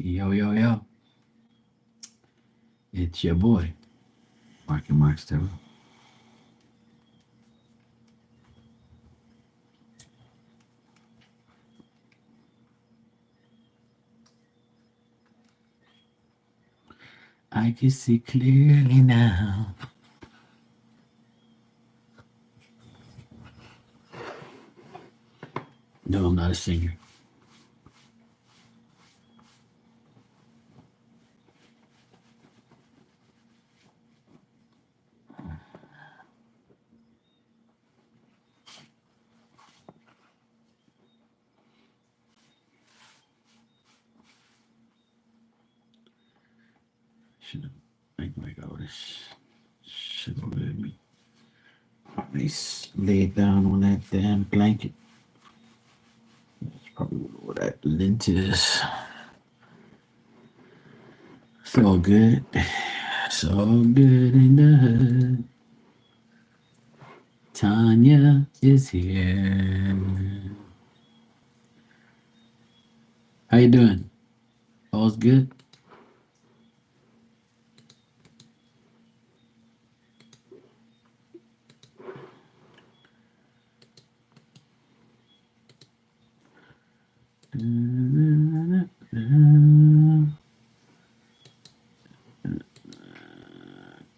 Yo, yo, yo. It's your boy, Marky Mark Stella. I can see clearly now. No, I'm not a singer. Should have, like, all this shit over me. Nice. Lay it down on that damn blanket. That's probably what that lint is. It's all good. It's all good in the hood. Tanya is here. How you doing? All's good?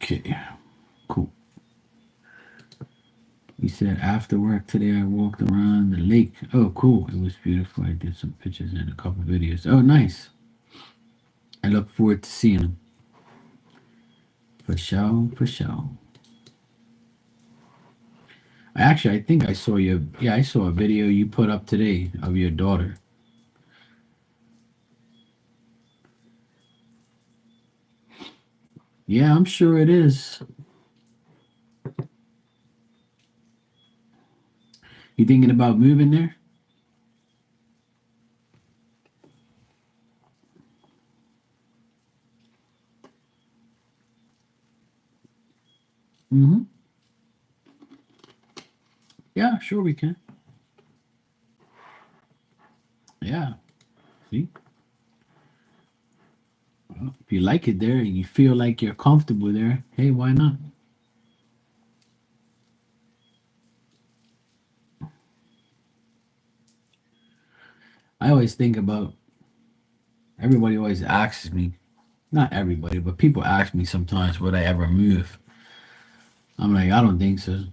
Okay, cool. He said, after work today, I walked around the lake. Oh, cool. It was beautiful. I did some pictures and a couple videos. Oh, nice. I look forward to seeing them. For sure, for sure. Actually, I think I saw I saw a video you put up today of your daughter. Yeah, I'm sure it is. You thinking about moving there? Mm-hmm. Yeah, sure we can. Yeah. See? Well, if you like it there and you feel like you're comfortable there, hey, why not? I always think about everybody always asks me, not everybody, but people ask me sometimes would I ever move? I'm like, I don't think so.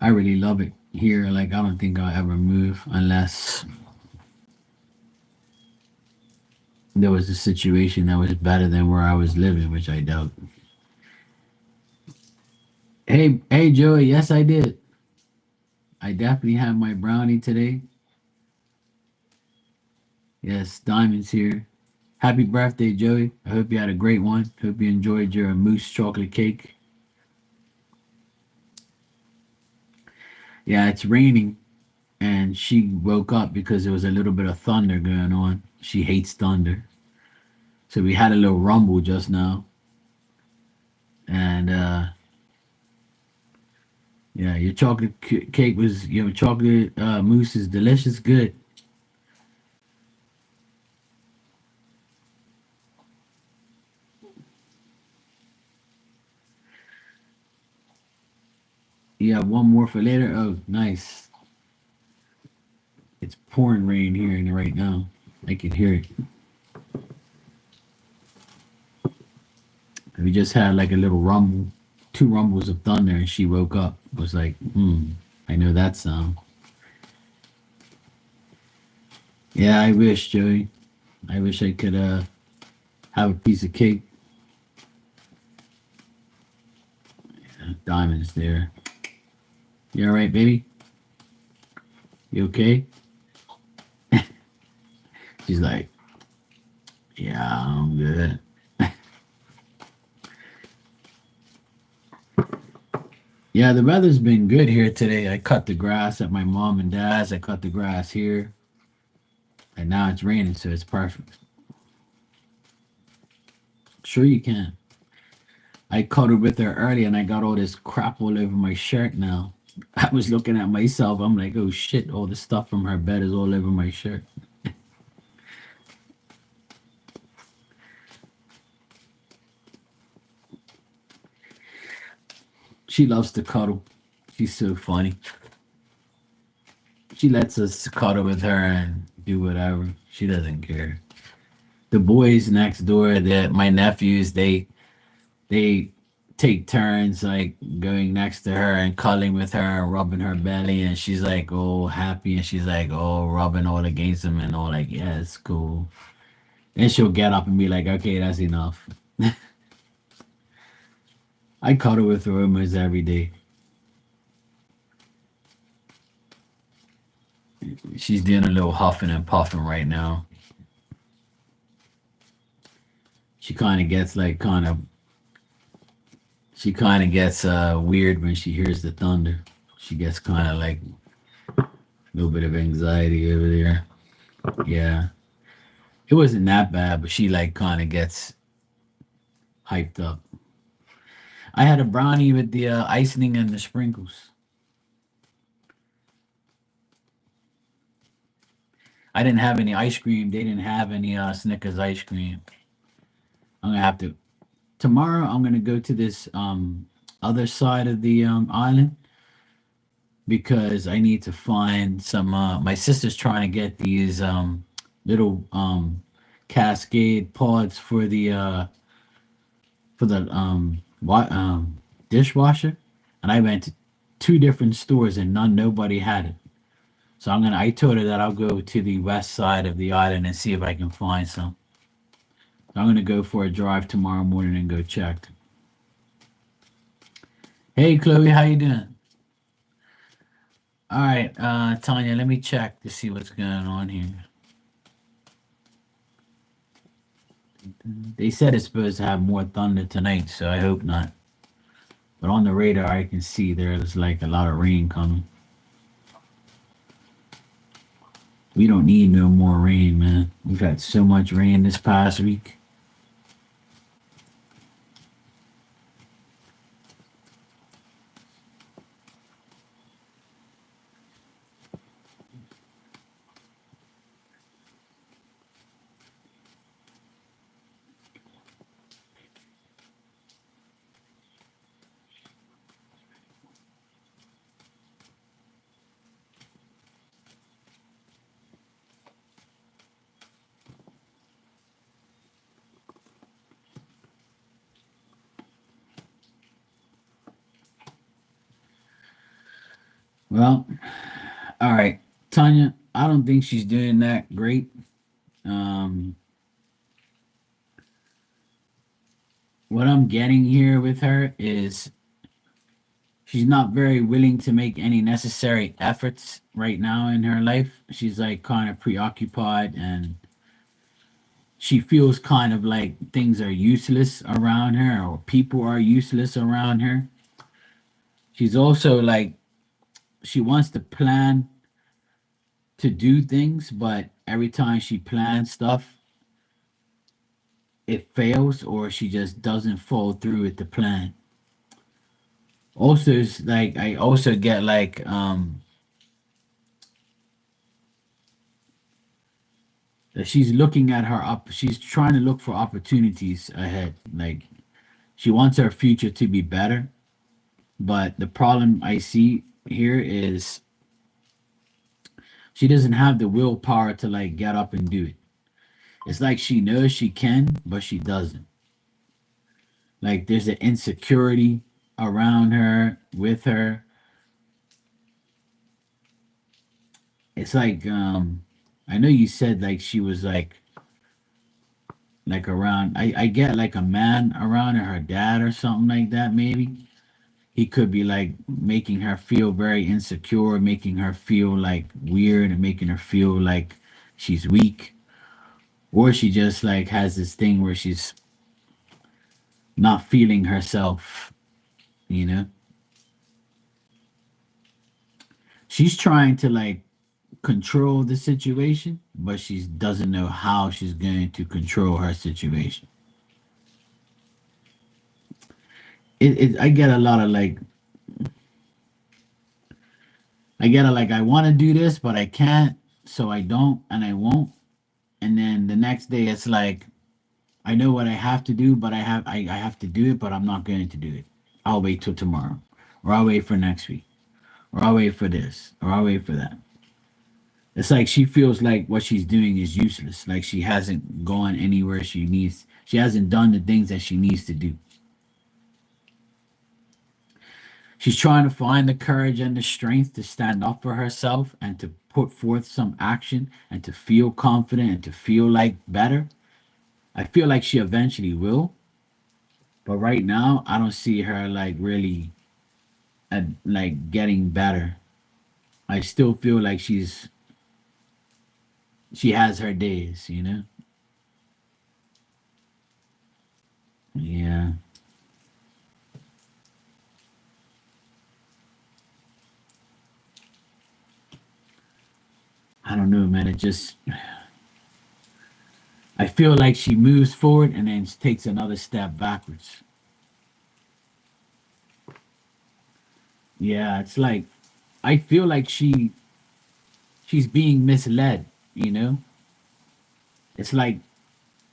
I really love it here. Like, I don't think I'll ever move unless there was a situation that was better than where I was living, which I doubt. Hey, Joey. Yes, I did. I definitely had my brownie today. Yes, Diamond's here. Happy birthday, Joey. I hope you had a great one. Hope you enjoyed your mousse chocolate cake. Yeah, it's raining, and she woke up because there was a little bit of thunder going on. She hates thunder. So we had a little rumble just now. And yeah, your chocolate cake was your chocolate mousse is delicious, good. You have one more for later. Oh, nice. It's pouring rain here right now. I can hear it. We just had like a little rumble, two rumbles of thunder, and she woke up. Was like, I know that sound. Yeah, I wish, Joey. I wish I could have a piece of cake. Diamond's there. You all right, baby? You okay? She's like, yeah, I'm good. Yeah, the weather's been good here today. I cut the grass at my mom and dad's. I cut the grass here, and now it's raining, so it's perfect. Sure, you can. I cuddled with her early, and I got all this crap all over my shirt now. I was looking at myself. I'm like, oh shit, all the stuff from her bed is all over my shirt. She loves to cuddle. She's so funny. She lets us cuddle with her and do whatever. She doesn't care. The boys next door, that my nephews, they take turns like going next to her and cuddling with her and rubbing her belly, and she's like oh happy, and she's like oh rubbing all against them and all like yeah it's cool. Then she'll get up and be like okay that's enough. I cuddle with her almost every day. She's doing a little huffing and puffing right now. She kind of gets like weird when she hears the thunder. She gets kind of like a little bit of anxiety over there. Yeah, it wasn't that bad, but she like kind of gets hyped up. I had a brownie with the icing and the sprinkles. I didn't have any ice cream. They didn't have any Snickers ice cream. I'm gonna have to tomorrow. I'm gonna go to this other side of the island because I need to find some. My sister's trying to get these little Cascade pods for the dishwasher, and I went to two different stores and nobody had it. So I told her that I'll go to the west side of the island and see if I can find some. So I'm gonna go for a drive tomorrow morning and go check. Hey Chloe, how you doing? All right, Tanya, let me check to see what's going on here. They said it's supposed to have more thunder tonight, so I hope not. But on the radar, I can see there's like a lot of rain coming. We don't need no more rain, man. We've had so much rain this past week. Well, all right, Tanya. I don't think she's doing that great. Um, what I'm getting here with her is she's not very willing to make any necessary efforts right now in her life. She's like kind of preoccupied and she feels kind of like things are useless around her or people are useless around her. She's also like she wants to plan to do things, but every time she plans stuff, it fails or she just doesn't follow through with the plan. Also, it's like I also get like that she's looking at her up. She's trying to look for opportunities ahead. Like she wants her future to be better, but the problem I see here is she doesn't have the willpower to like get up and do it. It's like she knows she can, but she doesn't. Like there's an insecurity around her, with her. It's like I know you said like she was like around I get like a man around her dad or something like that maybe. He could be like making her feel very insecure, making her feel like weird and making her feel like she's weak. Or she just like has this thing where she's not feeling herself, you know? She's trying to like control the situation, but she doesn't know how she's going to control her situation. I get a lot of like I get a like I want to do this, but I can't, so I don't and I won't. And then the next day it's like I know what I have to do, but I have to do it, but I'm not going to do it. I'll wait till tomorrow. or I'll wait for next week, or I'll wait for this, or I'll wait for that. It's like she feels like what she's doing is useless. Like she hasn't gone anywhere she needs. She hasn't done the things that she needs to do. She's trying to find the courage and the strength to stand up for herself and to put forth some action and to feel confident and to feel like better. I feel like she eventually will, but right now I don't see her like really like getting better. I still feel like she has her days, you know? Yeah. I don't know, man. It just I feel like she moves forward and then takes another step backwards. Yeah, it's like I feel like she's being misled, you know? It's like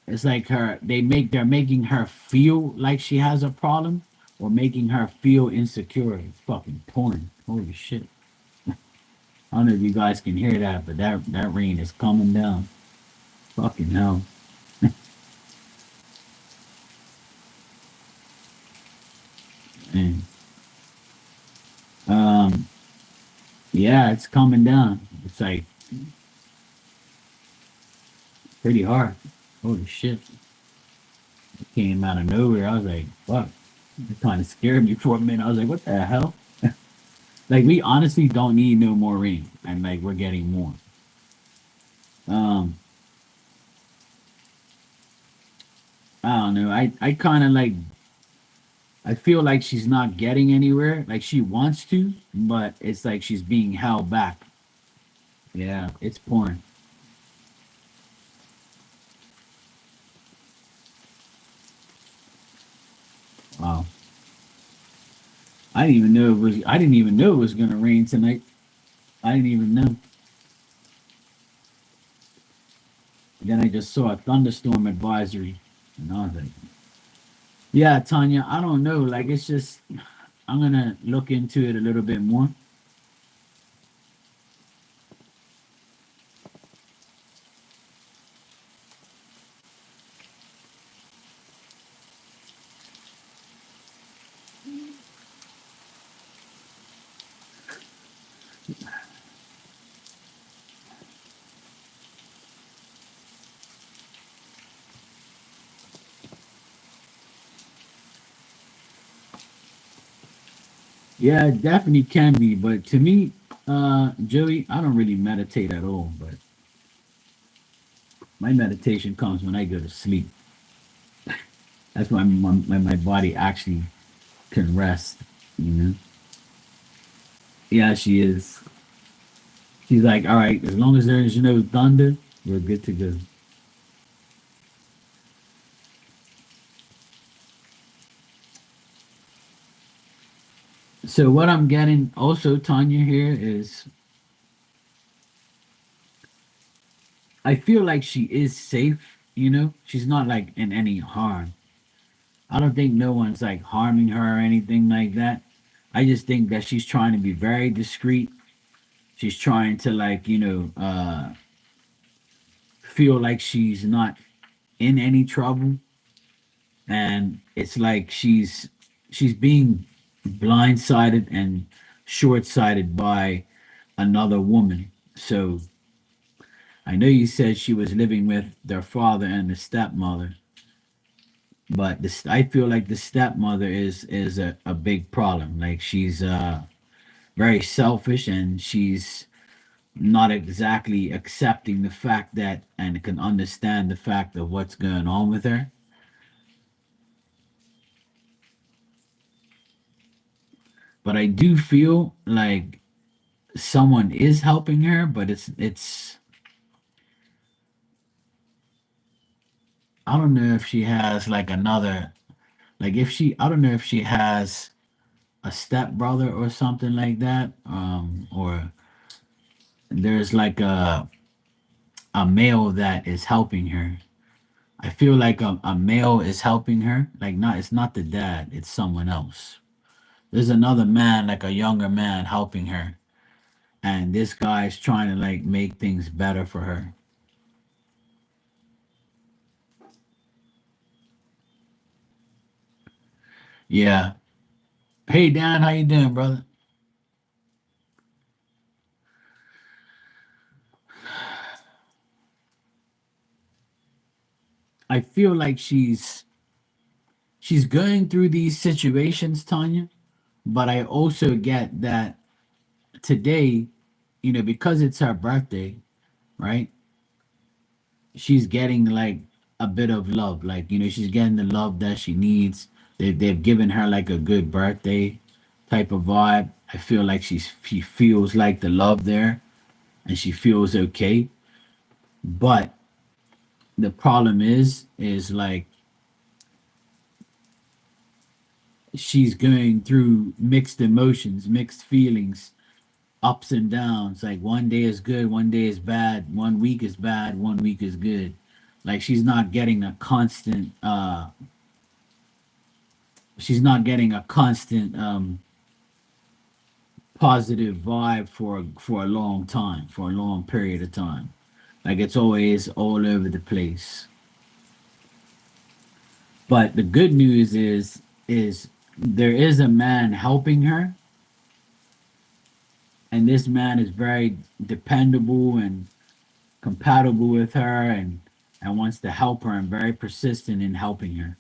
it's like they're making her feel like she has a problem or making her feel insecure. It's fucking porn. Holy shit. I don't know if you guys can hear that, but that rain is coming down. Fucking hell. Man. Um yeah, it's coming down. It's like pretty hard. Holy shit. It came out of nowhere. I was like, fuck. It kind of scared me for a minute. I was like, what the hell? Like we honestly don't need no more rain. And like we're getting more. Um I don't know. I kinda like I feel like she's not getting anywhere. Like she wants to, but it's like she's being held back. Yeah, it's pouring. Wow. I didn't even know it was gonna rain tonight. I didn't even know. Then I just saw a thunderstorm advisory. And I was like, yeah, Tanya, I don't know. Like it's just I'm gonna look into it a little bit more. Yeah, it definitely can be, but to me, Joey, I don't really meditate at all, but my meditation comes when I go to sleep. That's when my body actually can rest, you know? Yeah, she is. She's like, all right, as long as there is no thunder, we're good to go. So what I'm getting also, Tanya, here is I feel like she is safe, you know? She's not like in any harm. I don't think no one's like harming her or anything like that. I just think that she's trying to be very discreet. She's trying to like, feel like she's not in any trouble. And it's like she's being blindsided and short-sighted by another woman. So I know you said she was living with their father and the stepmother, but this I feel like the stepmother is a big problem. Like she's very selfish and she's not exactly accepting the fact that and can understand the fact of what's going on with her. But I do feel like someone is helping her, but it's I don't know if she has like another like if she I don't know if she has a stepbrother or something like that, or there's like a male that is helping her. I feel like a male is helping her. Like not it's not the dad, it's someone else. there's another man, like a younger man, helping her, and this guy's trying to like make things better for her. Yeah. Hey Dan, how you doing, brother? I feel like she's going through these situations, Tanya, but I also get that today, because it's her birthday, right? She's getting like a bit of love. Like, she's getting the love that she needs. They've given her like a good birthday type of vibe. I feel like she feels like the love there and she feels okay. But the problem is like she's going through mixed emotions, mixed feelings, ups and downs. Like one day is good, one day is bad, one week is bad, one week is good. Like she's not getting a constant positive vibe for a long time, for a long period of time. Like it's always all over the place. But the good news is there is a man helping her, and this man is very dependable and compatible with her, and wants to help her and very persistent in helping her.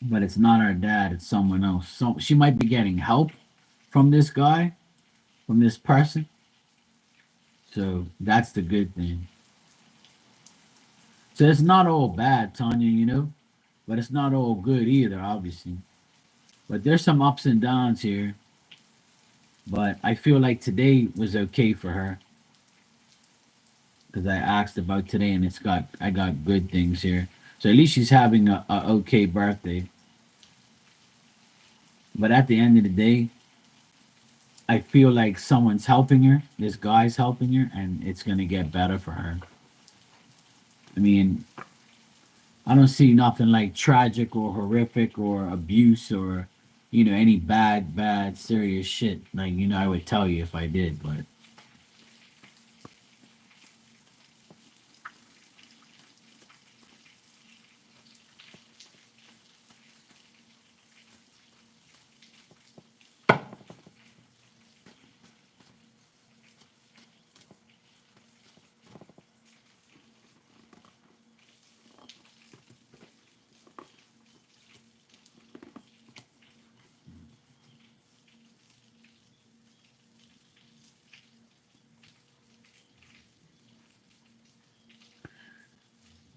But it's not her dad, it's someone else. So she might be getting help from this guy, from this person. So that's the good thing. So it's not all bad, Tanya, but it's not all good either, obviously. But there's some ups and downs here. But I feel like today was okay for her because I asked about today, and I got good things here. So at least she's having a okay birthday. But at the end of the day, I feel like someone's helping her. This guy's helping her, and it's gonna get better for her. I mean, I don't see nothing like tragic or horrific or abuse or any bad serious shit. Like I would tell you if I did, but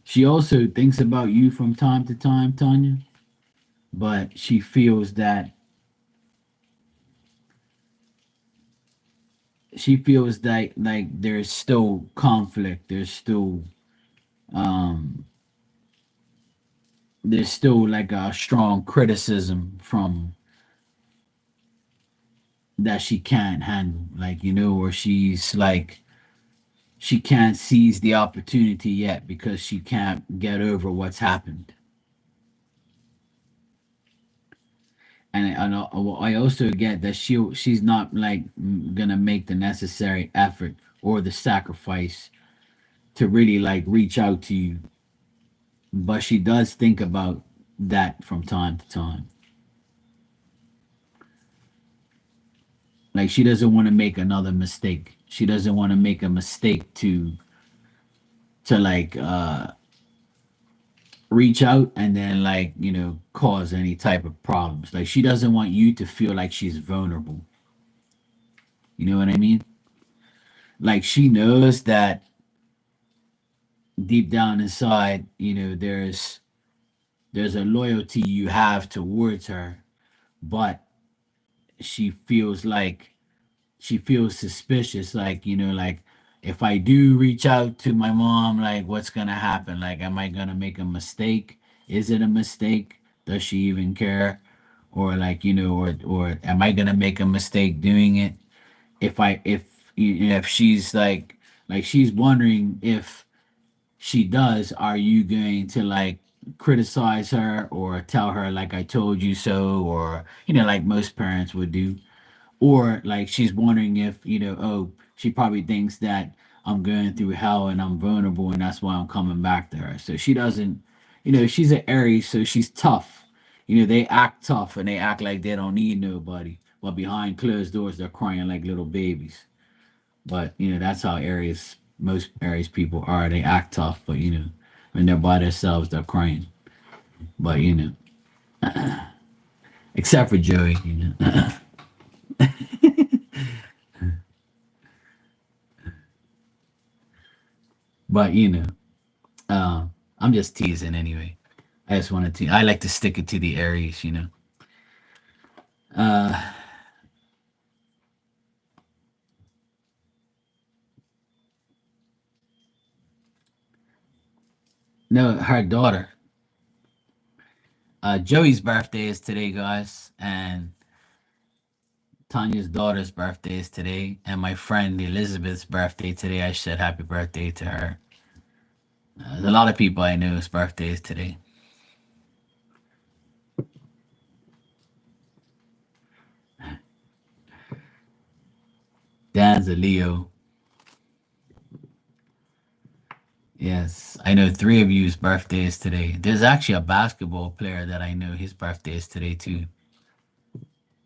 she also thinks about you from time to time, Tanya. But she feels that like there's still conflict. Um there's still like a strong criticism from that she can't handle. Like or she's like she can't seize the opportunity yet because she can't get over what's happened. And I also get that she's not like gonna make the necessary effort or the sacrifice to really like reach out to you, but she does think about that from time to time. Like she doesn't want to make another mistake. She doesn't want to make a mistake to like reach out and then like cause any type of problems. Like she doesn't want you to feel like she's vulnerable. You know what I mean? Like she knows that deep down inside, there's a loyalty you have towards her, but she feels like she feels suspicious, like like if I do reach out to my mom, like what's gonna happen? Like am I gonna make a mistake? Is it a mistake? Does she even care? Or like or am I gonna make a mistake doing it? If she's like she's wondering if she does, are you going to like criticize her or tell her like I told you so, or like most parents would do. Or like she's wondering if, oh, she probably thinks that I'm going through hell and I'm vulnerable and that's why I'm coming back to her. So she doesn't, she's an Aries, so she's tough. They act tough and they act like they don't need nobody, but behind closed doors they're crying like little babies. But that's how Aries, most Aries people are. They act tough, but when they're by themselves they're crying. But except for Joey, but I'm just teasing anyway. I just wanted to. I like to stick it to the Aries. Uh, no, her daughter. Joey's birthday is today, guys, and Tanya's daughter's birthday is today, and my friend Elizabeth's birthday today. I said happy birthday to her. There's a lot of people I know's birthdays today. Dan's a Leo. Yes, I know three of you's birthdays today. There's actually a basketball player that I know his birthday is today too.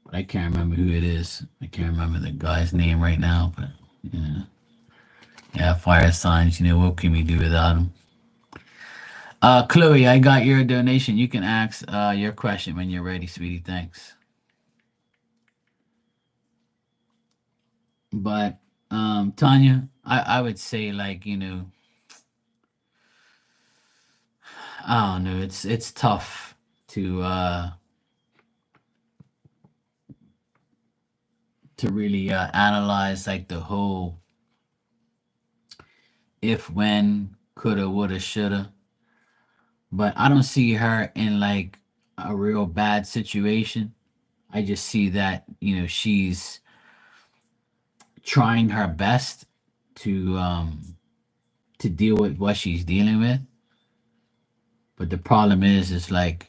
But I can't remember who it is. I can't remember the guy's name right now, but yeah. Yeah, fire signs, what can we do without them? Chloe, I got your donation. You can ask your question when you're ready, sweetie. Thanks. But Tanya, I would say like, I don't know, it's tough to really analyze like the whole if, when, coulda, woulda, shoulda. But I don't see her in like a real bad situation. I just see that, she's trying her best to deal with what she's dealing with. But the problem is like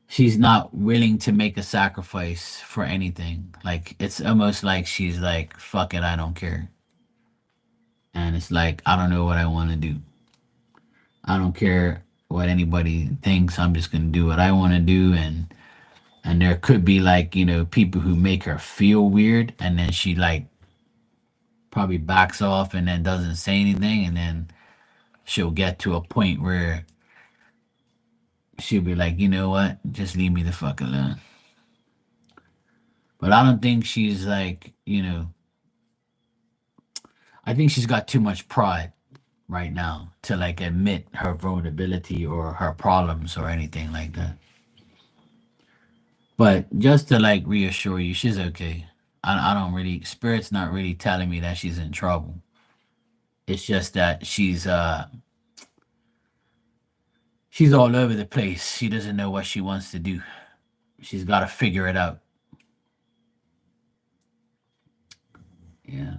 she's not willing to make a sacrifice for anything. Like it's almost like she's like, fuck it, I don't care. And it's like, I don't know what I want to do. I don't care what anybody thinks. I'm just gonna do what I want to do. And there could be like, people who make her feel weird, and then she like probably backs off and then doesn't say anything, and then she'll get to a point where she'll be like, you know what, just leave me the fuck alone. But I don't think she's like, I think she's got too much pride right now to like admit her vulnerability or her problems or anything like that. But just to like reassure you, she's okay. I don't really, spirit's not really telling me that she's in trouble. It's just that she's all over the place. She doesn't know what she wants to do. She's got to figure it out. Yeah.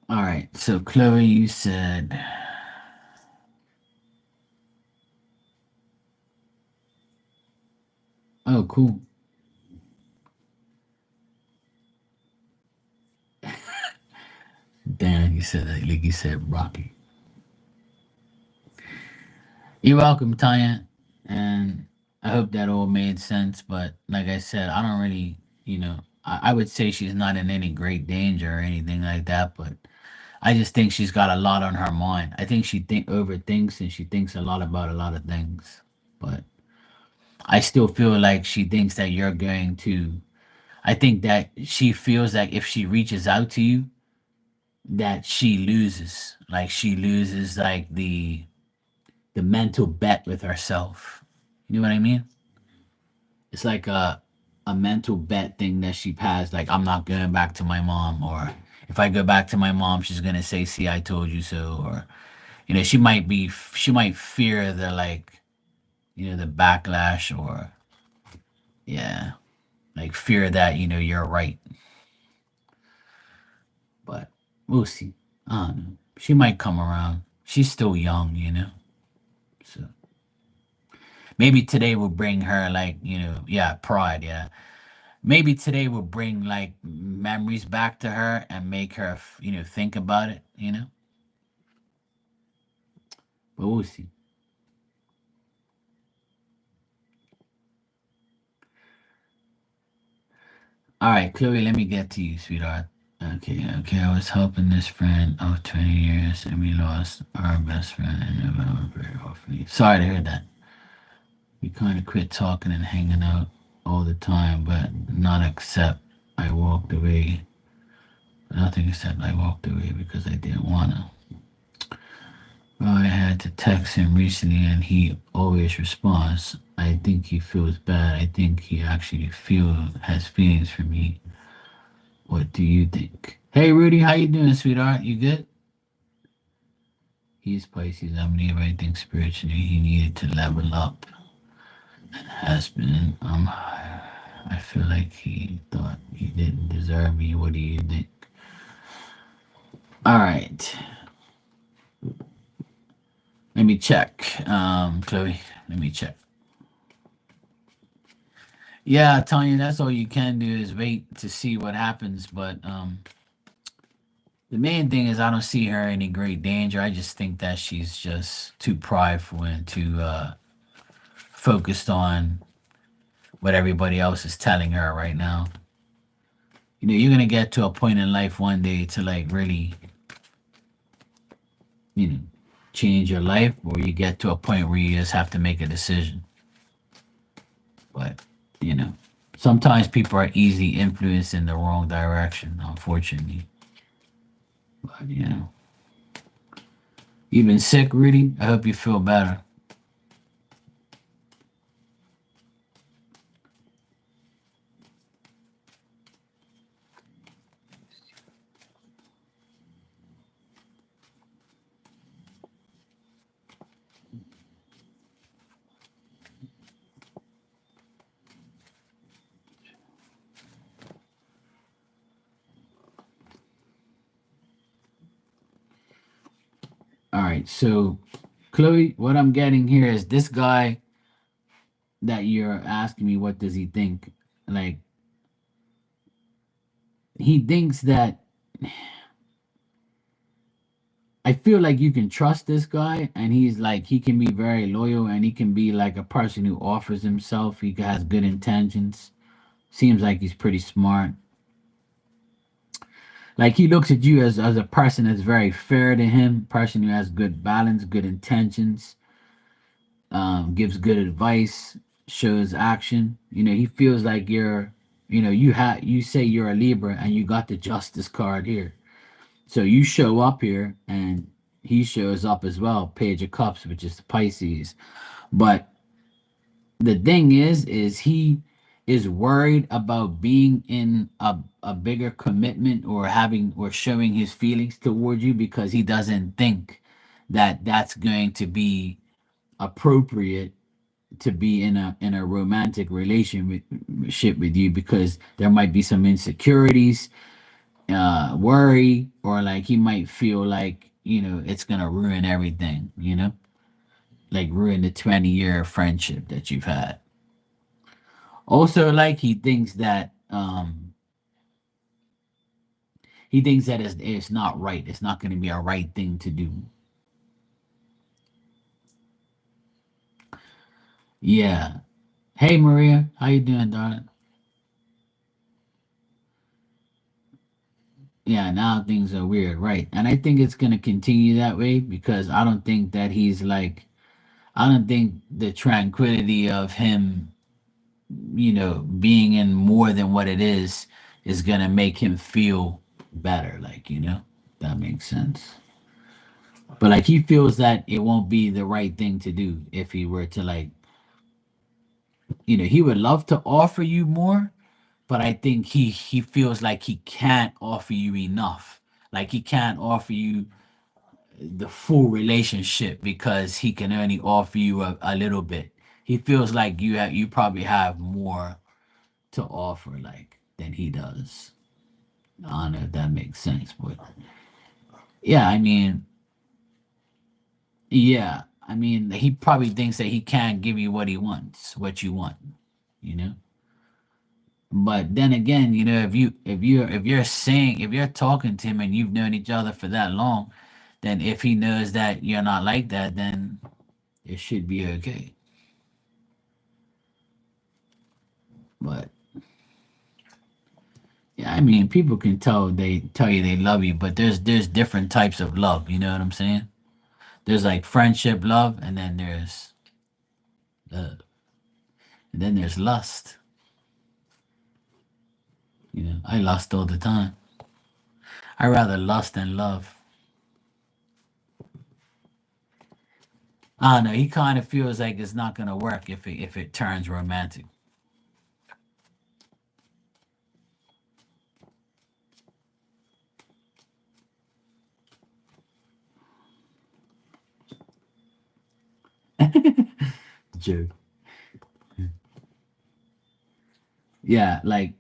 All right. So Chloe, you said, oh, cool. Dan, you said that, like you said, Rocky. You're welcome, Tanya. And I hope that all made sense. But like I said, I don't really, I would say she's not in any great danger or anything like that. But I just think she's got a lot on her mind. I think she overthinks and she thinks a lot about a lot of things. But I still feel like she thinks that you're going to. I think that she feels like if she reaches out to you, that she loses. Like she loses like the mental bet with herself. You know what I mean? It's like a mental bet thing that she has. Like I'm not going back to my mom, or if I go back to my mom, she's gonna say, "See, I told you so," or she might fear the like the backlash, or yeah, like fear that you're right. We'll see. I don't know. She might come around. She's still young, you know. So maybe today will bring her like, yeah, pride, yeah. Maybe today will bring like memories back to her and make her, think about it, But we'll see. All right, Chloe, let me get to you, sweetheart. Okay, okay. I was helping this friend of 20 years and we lost our best friend in November very awfully. Sorry to hear that. We kind of quit talking and hanging out all the time, but not except I walked away. Nothing except I walked away because I didn't want to. Well, I had to text him recently and he always responds. I think he feels bad. I think he actually has feelings for me. What do you think? Hey Rudy, how you doing, sweetheart? You good? He's Pisces. I'm Libra. I think spiritually he needed to level up and has been. I feel like he thought he didn't deserve me. What do you think? All right. Let me check. Chloe, let me check. Yeah, Tanya, that's all you can do is wait to see what happens. But the main thing is I don't see her in any great danger. I just think that she's just too prideful and too focused on what everybody else is telling her right now. You're gonna get to a point in life one day to like really, you know, change your life, or you get to a point where you just have to make a decision. But you know, sometimes people are easily influenced in the wrong direction, unfortunately. But you've been sick, Rudy. I hope you feel better. All right, so Chloe, what I'm getting here is this guy that you're asking me, what does he think? Like, he thinks that I feel like you can trust this guy, and he's like he can be very loyal, and he can be like a person who offers himself. He has good intentions. Seems like he's pretty smart. Like he looks at you as a person that's very fair to him, person who has good balance, good intentions, gives good advice, shows action. He feels like you say you're a Libra and you got the Justice card here. So you show up here and he shows up as well, Page of Cups, which is the Pisces. But the thing is he is worried about being in a bigger commitment or having or showing his feelings toward you because he doesn't think that that's going to be appropriate to be in a romantic relationship with you because there might be some insecurities, worry, or like he might feel like it's gonna ruin everything, like ruin the 20-year friendship that you've had. Also, like he thinks that it's not right. It's not going to be a right thing to do. Yeah. Hey Maria, how you doing, darling? Yeah, now things are weird, right? And I think it's going to continue that way because I don't think that he's like I don't think the tranquility of him, being in more than what it is going to make him feel better, like, that makes sense. But like he feels that it won't be the right thing to do if he were to like, he would love to offer you more, but I think he feels like he can't offer you enough. Like he can't offer you the full relationship because he can only offer you a little bit. He feels like you probably have more to offer like than he does. I don't know if that makes sense, but Yeah, I mean, yeah, I mean, he probably thinks that he can't give you what he wants, what you want, you know. But then again, if you're talking to him and you've known each other for that long, then if he knows that you're not like that, then it should be okay. But yeah, I mean, people can tell you they love you, but there's different types of love. You know what I'm saying? There's like friendship love, and then uh, there's lust. I lust all the time. I rather lust than love. I don't know. He kind of feels like it's not gonna work if it turns romantic. Joke. Yeah, like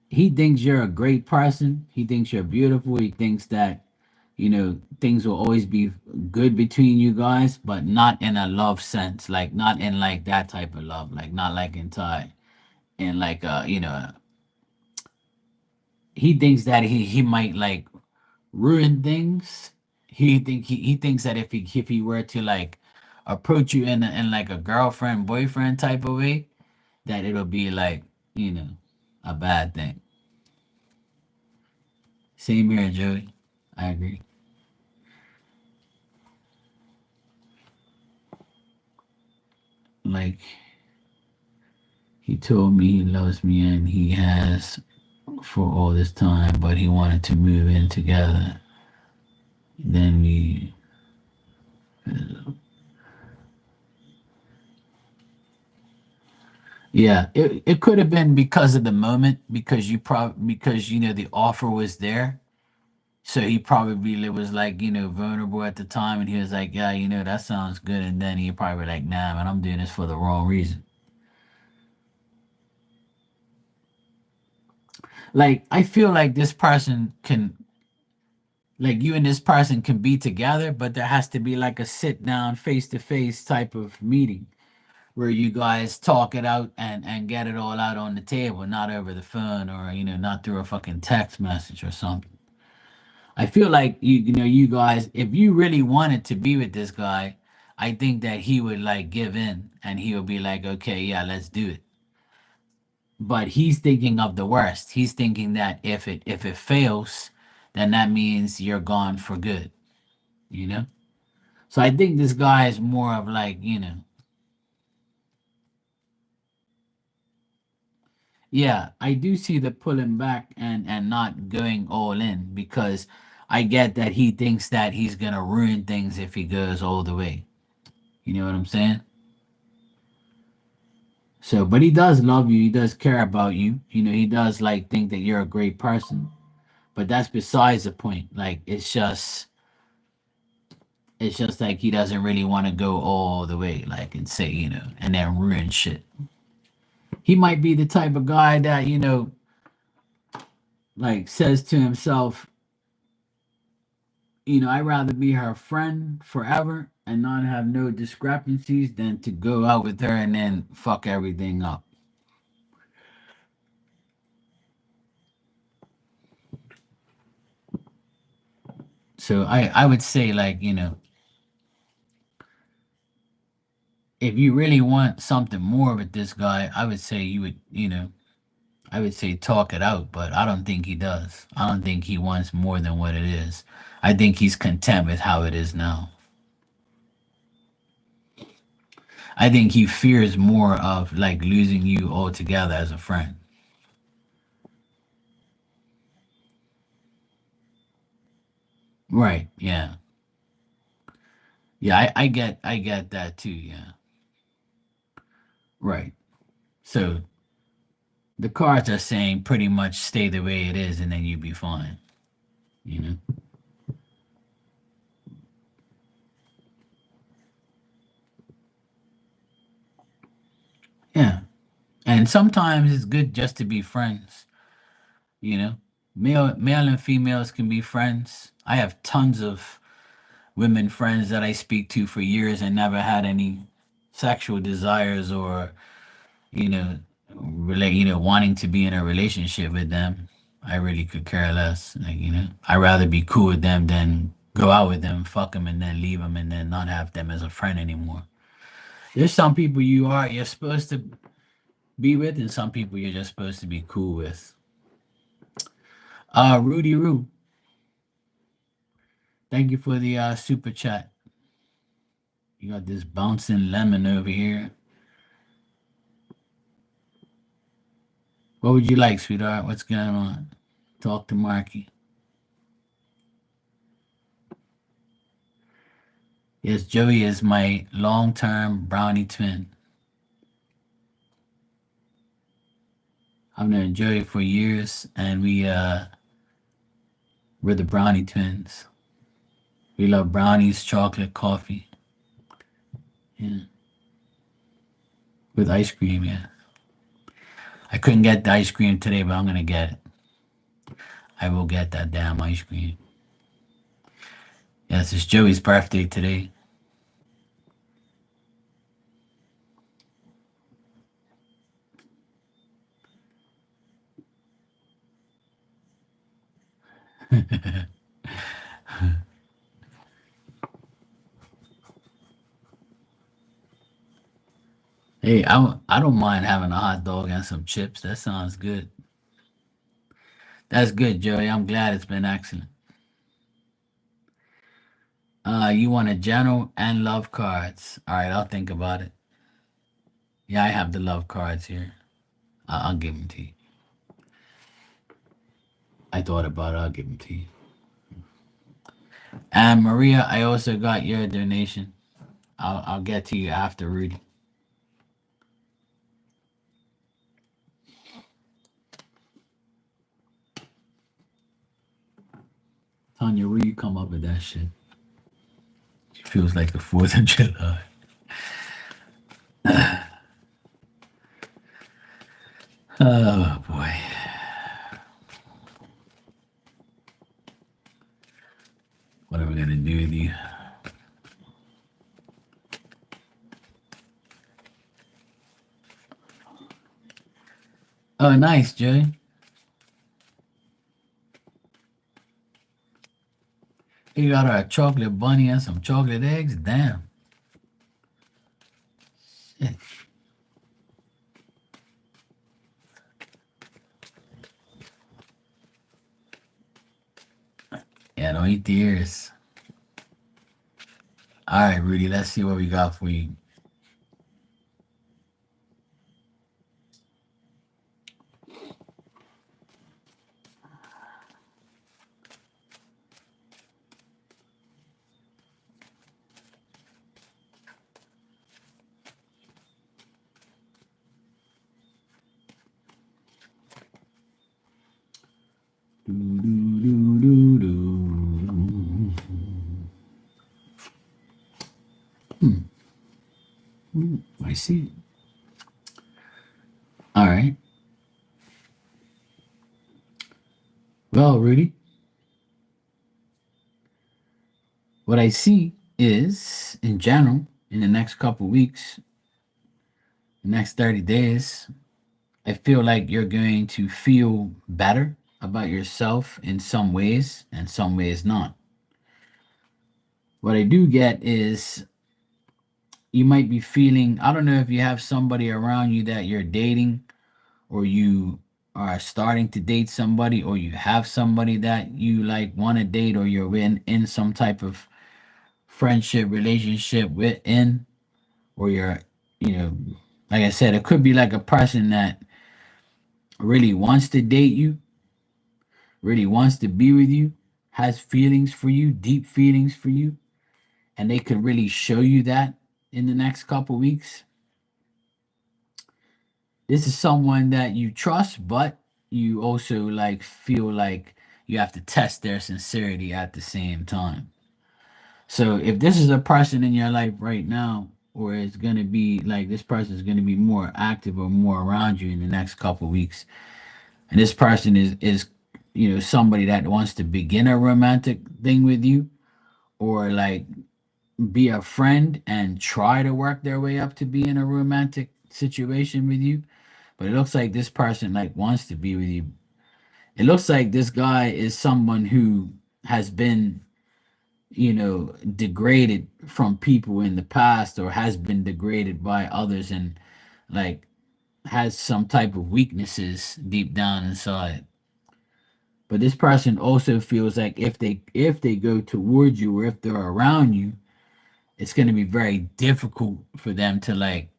he thinks you're a great person. He thinks you're beautiful. He thinks that things will always be good between you guys, but not in a love sense. Like not in like that type of love. Like not like in Thai. And like he thinks that he might like ruin things. He thinks that if he were to like approach you in like a girlfriend boyfriend type of way, that it'll be like you know a bad thing. Same here, Joey. I agree. Like he told me he loves me and he has for all this time, but he wanted to move in together. Then we, yeah, it could have been because of the moment, because because the offer was there. So he probably was like, vulnerable at the time, and he was like, yeah, that sounds good. And then he probably like, nah, man, I'm doing this for the wrong reason. Like, I feel like this person can, like, you and this person can be together, but there has to be like a sit down, face to face type of meeting where you guys talk it out and get it all out on the table, not over the phone or not through a fucking text message or something. I feel like you guys, if you really wanted to be with this guy, I think that he would like give in and he would be like, okay, yeah, let's do it. But he's thinking of the worst. He's thinking that if it fails, then that means you're gone for good, you know? So I think this guy is more of like, yeah, I do see the pulling back and not going all in because I get that he thinks that he's gonna ruin things if he goes all the way. You know what I'm saying? So, but he does love you. He does care about you. He does like think that you're a great person. But that's besides the point. Like it's just like he doesn't really want to go all the way, like and say, and then ruin shit. He might be the type of guy that, like says to himself, I'd rather be her friend forever and not have no discrepancies than to go out with her and then fuck everything up. So I would say like, if you really want something more with this guy, I would say I would say talk it out, but I don't think he does. I don't think he wants more than what it is. I think he's content with how it is now. I think he fears more of like losing you altogether as a friend. Right. Yeah. Yeah, I get that too, yeah. Right. So the cards are saying pretty much stay the way it is and then you'll be fine, you know? Yeah. And sometimes it's good just to be friends, you know? Male and females can be friends. I have tons of women friends that I speak to for years and never had any sexual desires or, you know, wanting to be in a relationship with them. I really could care less. Like, I'd rather be cool with them than go out with them, fuck them, and then leave them and then not have them as a friend anymore. There's some people you're supposed to be with, and some people you're just supposed to be cool with. Rudy Roo, thank you for the super chat. You got this bouncing lemon over here. What would you like, sweetheart? What's going on? Talk to Marky. Yes, Joey is my long-term brownie twin. I've known Joey for years, and we're the brownie twins. We love brownies, chocolate, coffee, yeah, with ice cream. Yeah, I couldn't get the ice cream today, but I'm gonna get it. I will get that damn ice cream. Yes, it's Joey's birthday today. Hey, I don't mind having a hot dog and some chips. That sounds good. That's good, Joey. I'm glad it's been excellent. You want a general and love cards. All right, I'll think about it. Yeah, I have the love cards here. I'll give them to you. I thought about it. I'll give them to you. And Maria, I also got your donation. I'll get to you after Rudy. Tanya, where you come up with that shit? It feels like the 4th of July. Oh boy. What are we gonna do with you? Oh, nice, Jay. You got a chocolate bunny and some chocolate eggs? Damn. Shit. Yeah, don't eat the ears. All right, Rudy, let's see what we got for you. Do, do, do, do, do. I see. All right. Well, Rudy, what I see is, in general, in the next couple weeks, the next 30 days, I feel like you're going to feel better about yourself in some ways and some ways not. What I do get is you might be feeling, I don't know if you have somebody around you that you're dating or you are starting to date somebody or you have somebody that you like want to date or you're in some type of friendship relationship within or you're you know like I said, it could be like a person that really wants to date you, really wants to be with you, has feelings for you, deep feelings for you, and they could really show you that in the next couple weeks. This is someone that you trust, but you also like feel like you have to test their sincerity at the same time. So if this is a person in your life right now, or it's gonna be like this person is gonna be more active or more around you in the next couple weeks, and this person is somebody that wants to begin a romantic thing with you, or like be a friend and try to work their way up to be in a romantic situation with you. But it looks like this person like wants to be with you. It looks like this guy is someone who has been, degraded from people in the past, or has been degraded by others, and like has some type of weaknesses deep down inside. But this person also feels like if they go towards you, or if they're around you, it's going to be very difficult for them to like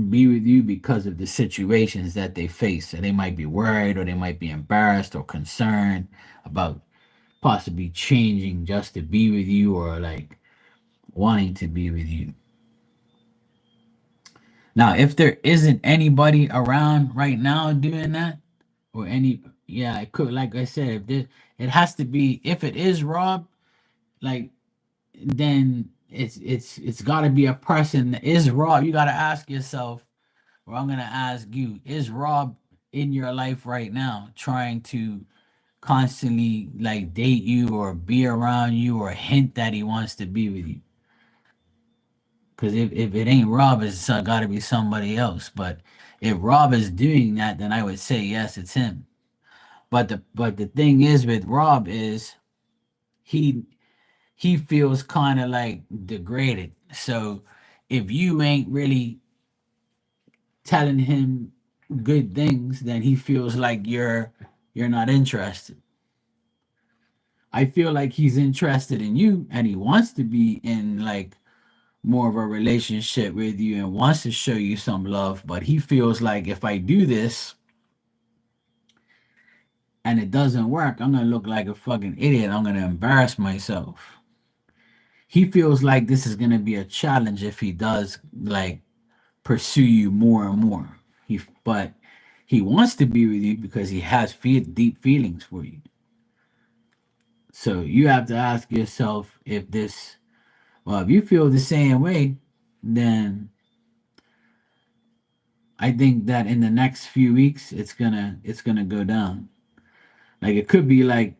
be with you because of the situations that they face. And they might be worried, or they might be embarrassed or concerned about possibly changing just to be with you, or like wanting to be with you. Now, if there isn't anybody around right now doing that, or any, yeah, it could, like I said, if this, it has to be, if it is Rob, like, then it's got to be a person that is Rob. You got to ask yourself, or I'm gonna ask you, is Rob in your life right now, trying to constantly like date you, or be around you, or hint that he wants to be with you? Because if it ain't Rob, it's got to be somebody else. But if Rob is doing that, then I would say yes, it's him. But the thing is with Rob is he he feels kind of like degraded. So if you ain't really telling him good things, then he feels like you're not interested. I feel like he's interested in you, and he wants to be in like more of a relationship with you, and wants to show you some love, but he feels like if I do this and it doesn't work, I'm gonna look like a fucking idiot. I'm gonna embarrass myself. He feels like this is gonna be a challenge if he does like pursue you more and more. But he wants to be with you because he has deep feelings for you. So you have to ask yourself if this, well, if you feel the same way, then I think that in the next few weeks it's gonna go down. Like it could be like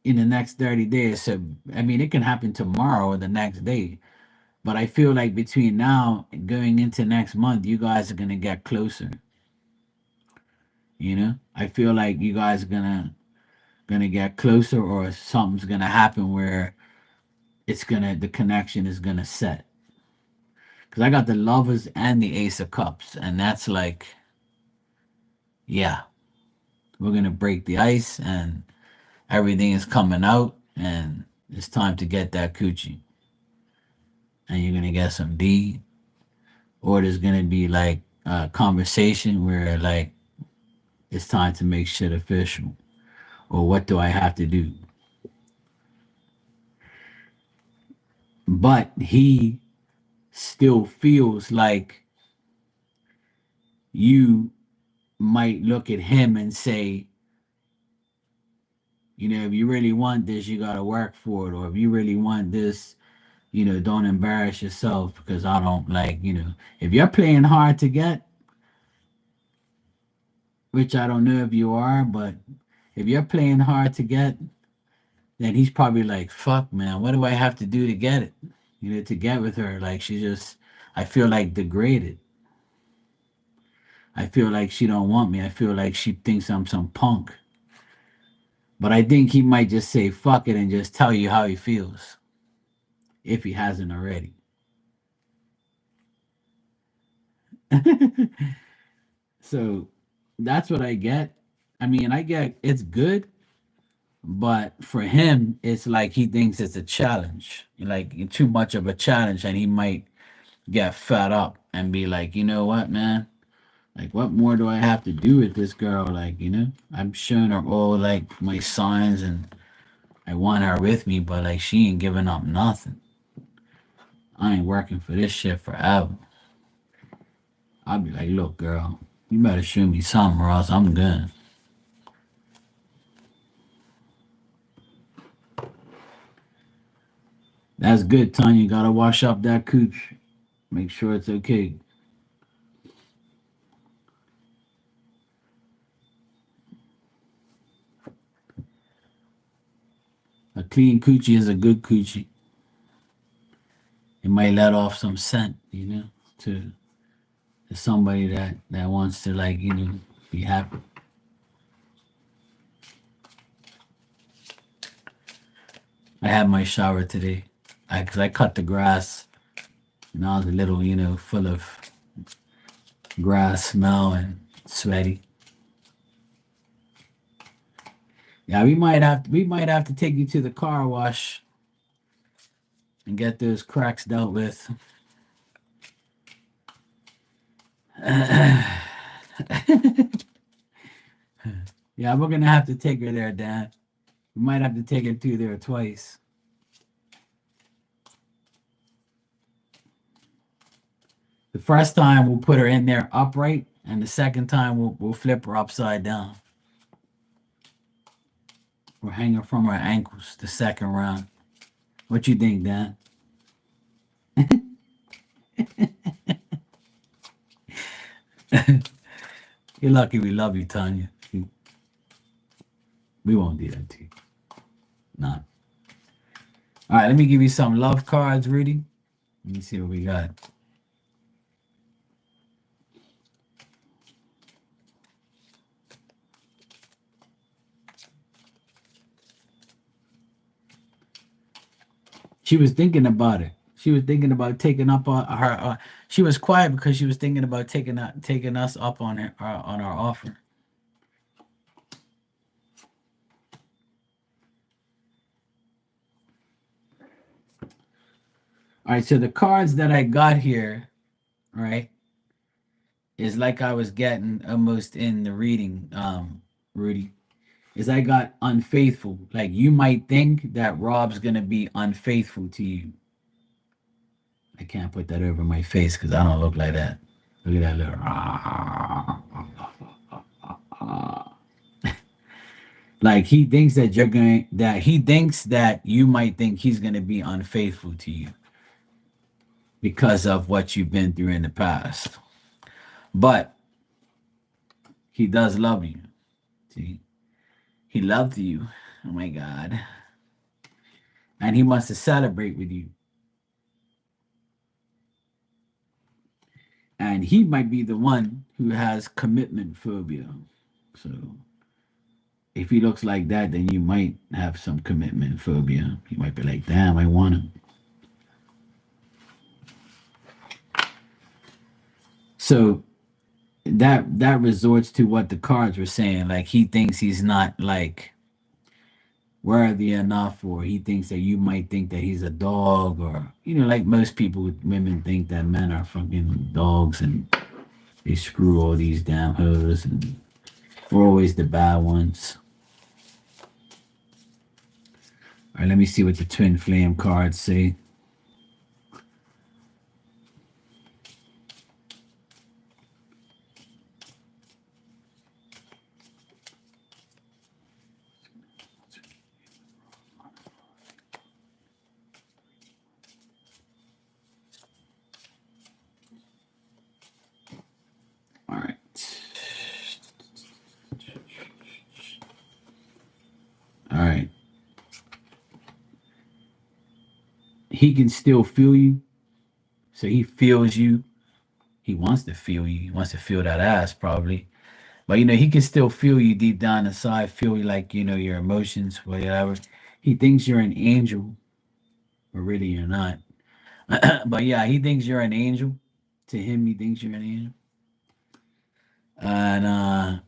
in the next 30 days. So I mean it can happen tomorrow or the next day. But I feel like between now and going into next month, you guys are gonna get closer. I feel like you guys are gonna get closer, or something's gonna happen where the connection is gonna set. Because I got the lovers and the ace of cups, and that's like, yeah, we're gonna break the ice, and everything is coming out, and it's time to get that coochie. And you're gonna get some D, or there's gonna be like a conversation where like it's time to make shit official, or what do I have to do? But he still feels like you might look at him and say, if you really want this, you got to work for it. Or if you really want this, don't embarrass yourself, because I don't like, if you're playing hard to get, which I don't know if you are, but if you're playing hard to get, then he's probably like, fuck, man, what do I have to do to get it? To get with her. Like, I feel like degraded. I feel like she don't want me. I feel like she thinks I'm some punk. But I think he might just say fuck it and just tell you how he feels, if he hasn't already. So that's what I get. I mean, I get it's good, but for him, it's like he thinks it's a challenge, like too much of a challenge, and he might get fed up and be like, you know what, man? Like, what more do I have to do with this girl? Like, I'm showing her all like my signs, and I want her with me, but like she ain't giving up nothing. I ain't working for this shit forever. I'll be like, look, girl, you better show me something, or else I'm good. That's good, Tanya. Gotta wash up that cooch. Make sure it's okay. clean coochie is a good coochie. It might let off some scent, to somebody that wants to, like, be happy. I had my shower today, because I cut the grass, and I was a little, full of grass smell and sweaty. Yeah, we might have to take you to the car wash and get those cracks dealt with. Yeah, we're gonna have to take her there, Dad. We might have to take her to there twice. The first time we'll put her in there upright, and the second time we'll flip her upside down. We'll hang her from her ankles the second round. What you think, Dad? You're lucky we love you, Tanya. We won't do that to you. Nah. All right, let me give you some love cards, Rudy. Let me see what we got. She was thinking about it. She was thinking about taking up on her. She was quiet because she was thinking about taking us up on on our offer. All right, so the cards that I got here, right, is like I was getting almost in the reading, Rudy. Is I got unfaithful. Like, you might think that Rob's gonna be unfaithful to you. I can't put that over my face because I don't look like that. Look at that little. Like, he thinks that he thinks that you might think he's gonna be unfaithful to you because of what you've been through in the past. But he does love you. See, he loved you. Oh my God. And he wants to celebrate with you. And he might be the one who has commitment phobia. So if he looks like that, then you might have some commitment phobia. You might be like, damn, I want him. So that resorts to what the cards were saying. Like, he thinks he's not, like, worthy enough, or he thinks that you might think that he's a dog, or like most people, women think that men are fucking dogs and they screw all these damn hoes, and we're always the bad ones. All right, let me see what the twin flame cards say. All right. All right. He can still feel you. So he feels you. He wants to feel you. He wants to feel that ass, probably. But he can still feel you deep down inside, feel you, like, your emotions, whatever. He thinks you're an angel, but really you're not. But yeah, he thinks you're an angel. To him, he thinks you're an angel. And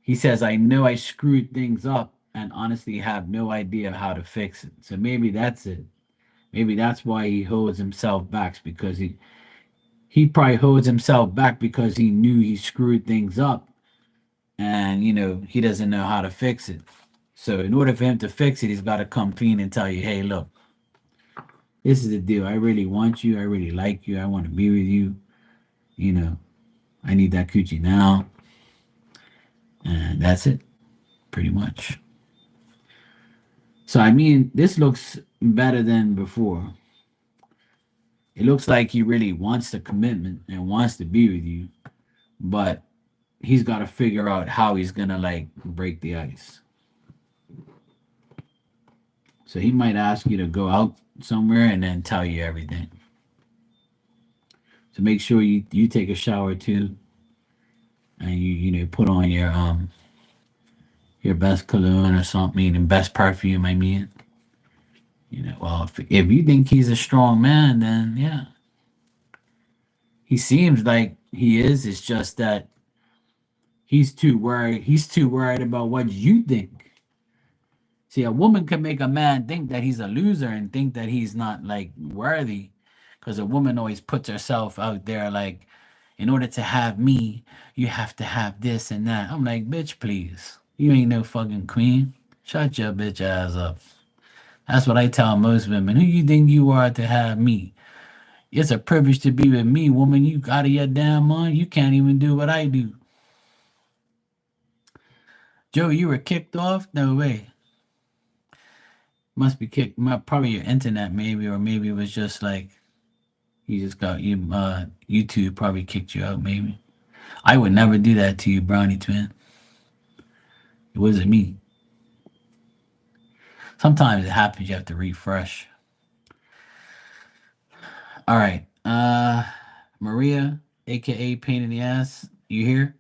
he says, I know I screwed things up and honestly have no idea how to fix it. So maybe that's it. Maybe that's why he holds himself back, because he probably holds himself back because he knew he screwed things up, and he doesn't know how to fix it. So in order for him to fix it, he's got to come clean and tell you, hey, look, this is the deal. I really want you. I really like you. I want to be with you. I need that coochie now. And that's it, pretty much. So, I mean, this looks better than before. It looks like he really wants the commitment and wants to be with you, but he's got to figure out how he's going to, like, break the ice. So he might ask you to go out somewhere and then tell you everything. So make sure you take a shower too, and you put on your best cologne or something, and best perfume. I mean, well, if you think he's a strong man, then yeah, he seems like he is. It's just that he's too worried. He's too worried about what you think. See, a woman can make a man think that he's a loser and think that he's not like worthy, because a woman always puts herself out there like, in order to have me, you have to have this and that. I'm like, bitch, please. You ain't no fucking queen. Shut your bitch ass up. That's what I tell most women. Who you think you are to have me? It's a privilege to be with me, woman. You out of your damn mind. You can't even do what I do. Joe, you were kicked off? No way. Must be kicked. Probably your internet, maybe, or maybe it was just like you just got you. YouTube probably kicked you out. Maybe I would never do that to you, Brownie Twin. It wasn't me. Sometimes it happens. You have to refresh. All right. Maria, aka Pain in the Ass. You here?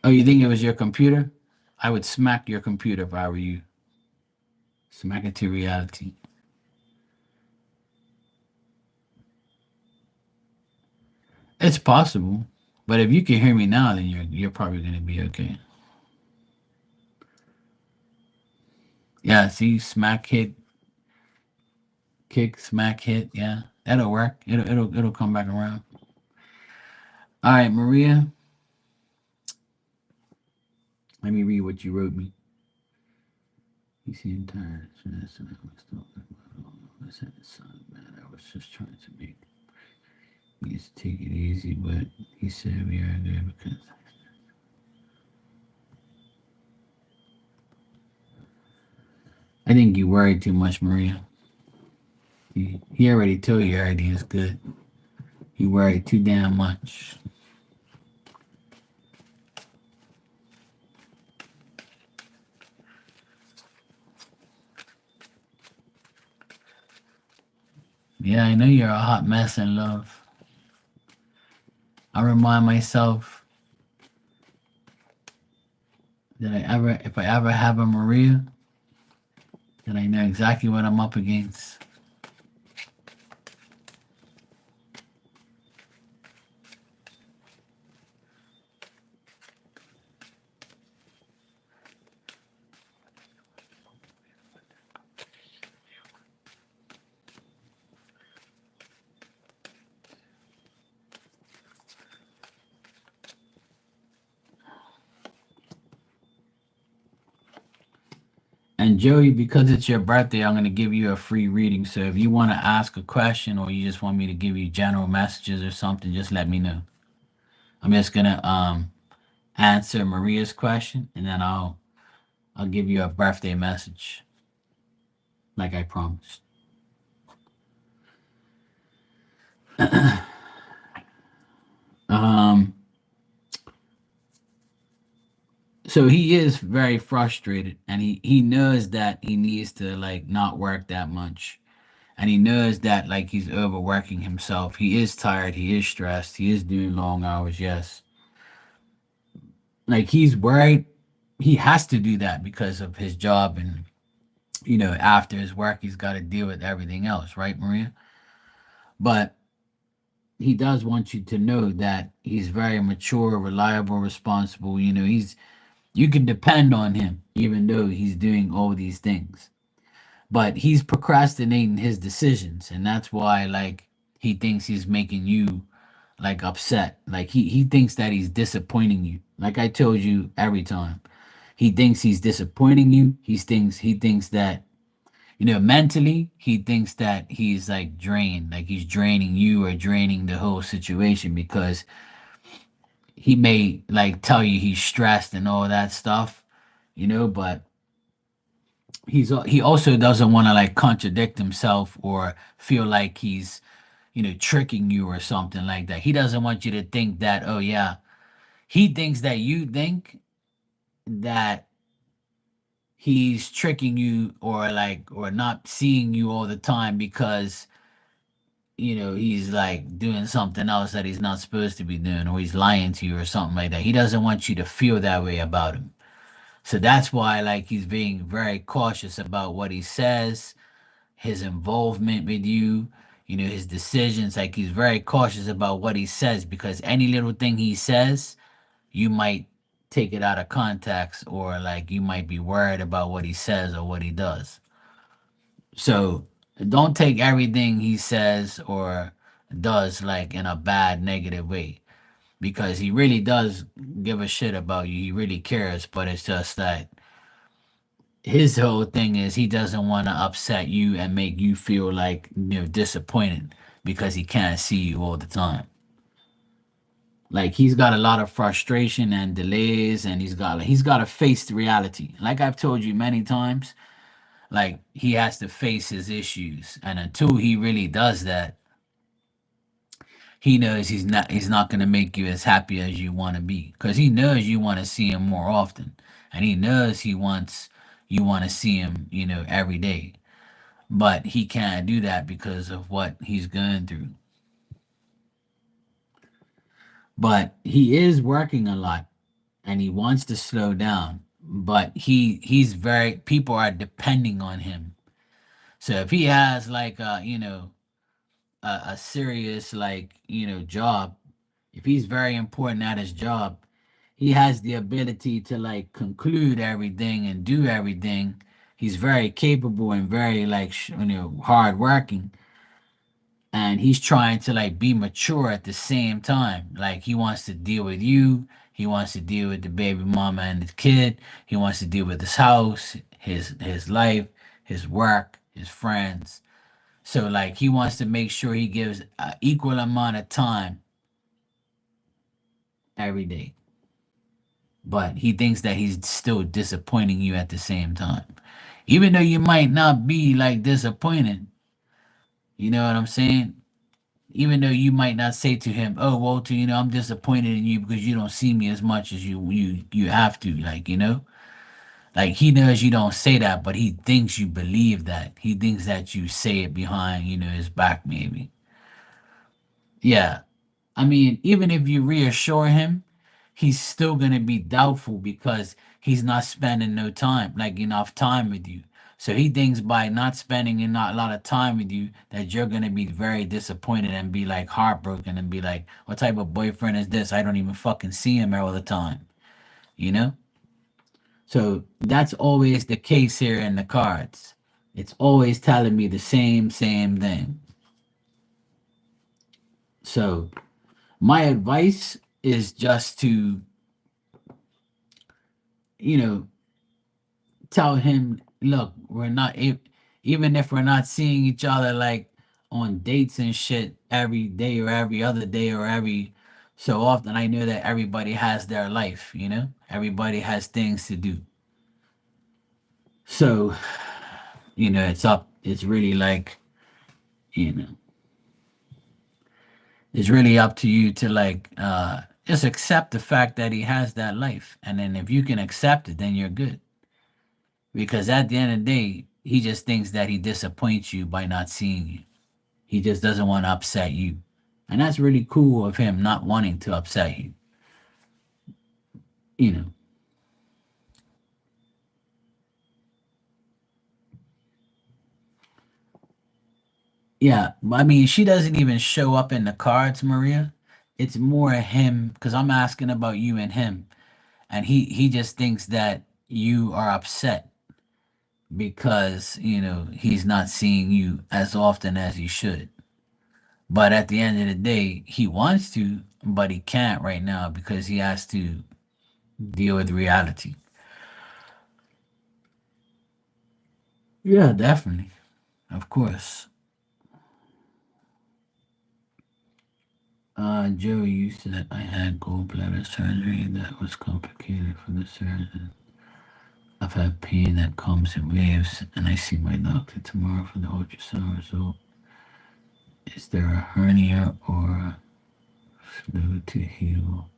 Oh, you think it was your computer? I would smack your computer if I were you. Smack it to reality. It's possible, but if you can hear me now, then you're probably gonna be okay. Yeah, see, smack hit, kick, smack hit. Yeah, that'll work. It'll come back around. All right, Maria. Let me read what you wrote me. You seem tired. So that's what I was talking about. Let's have the sun, man. I was just trying to make me just take it easy, but he said we are there because I think you worry too much, Maria. He already told you everything is good. You worry too damn much. Yeah, I know you're a hot mess in love. I remind myself that if I ever have a Maria, then I know exactly what I'm up against. And Joey, because it's your birthday, I'm going to give you a free reading. So if you want to ask a question or you just want me to give you general messages or something, just let me know. I'm just going to answer Maria's question and then I'll give you a birthday message like I promised. um so he is very frustrated and he knows that he needs to like not work that much, and he knows that like he's overworking himself. He is tired, he is stressed, he is doing long hours, yes. Like he's worried, he has to do that because of his job, and after his work he's got to deal with everything else, right, Maria? But he does want you to know that he's very mature, reliable, responsible. You can depend on him even though he's doing all these things, but he's procrastinating his decisions, and that's why like he thinks he's making you like upset. Like he thinks that he's disappointing you, like I told you every time. He thinks he's disappointing you. He thinks that mentally he thinks that he's like drained, like he's draining you or draining the whole situation, because he may like tell you he's stressed and all that stuff, but he also doesn't want to like contradict himself or feel like he's tricking you or something like that. He doesn't want you to think that, oh yeah, he thinks that you think that he's tricking you or like or not seeing you all the time because he's like doing something else that he's not supposed to be doing or he's lying to you or something like that. He doesn't want you to feel that way about him. So that's why like he's being very cautious about what he says, his involvement with you, his decisions. Like he's very cautious about what he says because any little thing he says, you might take it out of context or like you might be worried about what he says or what he does. So don't take everything he says or does like in a bad negative way because he really does give a shit about you. He really cares, but it's just that his whole thing is he doesn't want to upset you and make you feel like disappointed because he can't see you all the time. Like he's got a lot of frustration and delays and he's got to face the reality. Like I've told you many times, like he has to face his issues and until he really does that, he knows he's not going to make you as happy as you want to be cuz he knows you want to see him more often and he knows you want to see him, every day. But he can't do that because of what he's going through. But he is working a lot and he wants to slow down. But he's very people are depending on him. So if he has like a serious like job, if he's very important at his job, he has the ability to like conclude everything and do everything. He's very capable and very like hard working and he's trying to like be mature at the same time. Like he wants to deal with you, he wants to deal with the baby mama and the kid, he wants to deal with his house, his life, his work, his friends. So like he wants to make sure he gives an equal amount of time every day. But he thinks that he's still disappointing you at the same time. Even though you might not be like disappointed, you know what I'm saying? Even though you might not say to him, "Oh, Walter, I'm disappointed in you because you don't see me as much as you have to," like he knows you don't say that, but he thinks you believe that. He thinks that you say it behind, his back, maybe. Yeah, I mean, even if you reassure him, he's still gonna be doubtful because he's not spending no time, like enough time with you. So he thinks by not spending a lot of time with you that you're gonna be very disappointed and be like heartbroken and be like, "What type of boyfriend is this? I don't even fucking see him all the time," you know? So that's always the case here in the cards. It's always telling me the same thing. So my advice is just to, you know, tell him, look, even if we're not seeing each other like on dates and shit every day or every other day or every so often, I know that everybody has their life, everybody has things to do. So, it's really like, you know, it's really up to you to like, just accept the fact that he has that life. And then if you can accept it, then you're good. Because at the end of the day, he just thinks that he disappoints you by not seeing you. He just doesn't want to upset you. And that's really cool of him not wanting to upset you. You know. Yeah, I mean, she doesn't even show up in the cards, Maria. It's more him because I'm asking about you and him, and he just thinks that you are upset because he's not seeing you as often as he should. But at the end of the day, he wants to, but he can't right now because he has to deal with reality. Yeah, definitely. Of course. Joey, you said I had gallbladder surgery that was complicated for the surgeon. I've had pain that comes in waves, and I see my doctor tomorrow for the ultrasound result. Is there a hernia or a fluid to heal?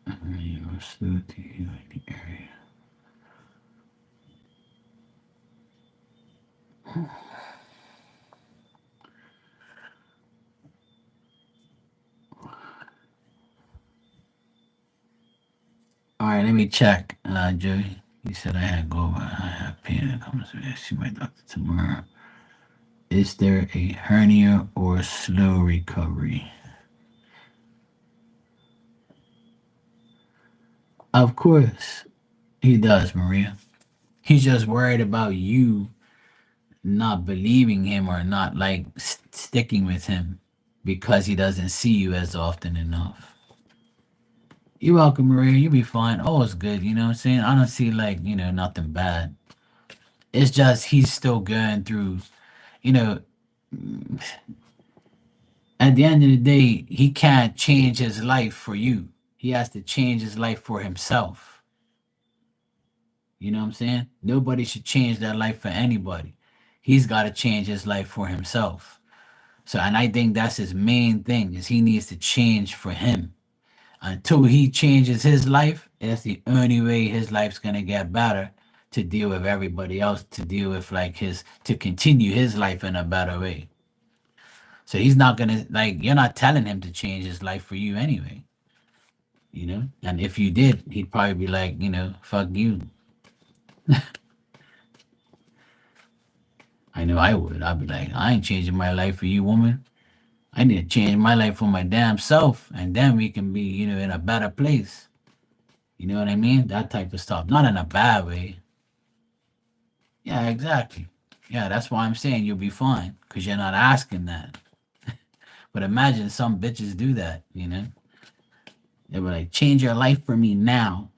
A hernia or fluid to heal the area? All right, let me check, Joey. You said I had go over. I have pain that comes with it. See my doctor tomorrow. Is there a hernia or slow recovery? Of course, he does, Maria. He's just worried about you not believing him or not like sticking with him because he doesn't see you as often enough. You're welcome, Maria. You'll be fine. Oh, it's good. You know what I'm saying? I don't see like, nothing bad. It's just he's still going through, you know, at the end of the day, he can't change his life for you. He has to change his life for himself. You know what I'm saying? Nobody should change their life for anybody. He's got to change his life for himself. So, and I think that's his main thing is he needs to change for him. Until he changes his life, that's the only way his life's gonna get better to deal with everybody else, to deal with like to continue his life in a better way. So he's not gonna like you're not telling him to change his life for you anyway, you know. And if you did, he'd probably be like, fuck you. I know I would. I'd be like, I ain't changing my life for you, woman. I need to change my life for my damn self, and then we can be, in a better place. You know what I mean? That type of stuff. Not in a bad way. Yeah, exactly. Yeah, that's why I'm saying you'll be fine because you're not asking that. But imagine some bitches do that. They were like, change your life for me now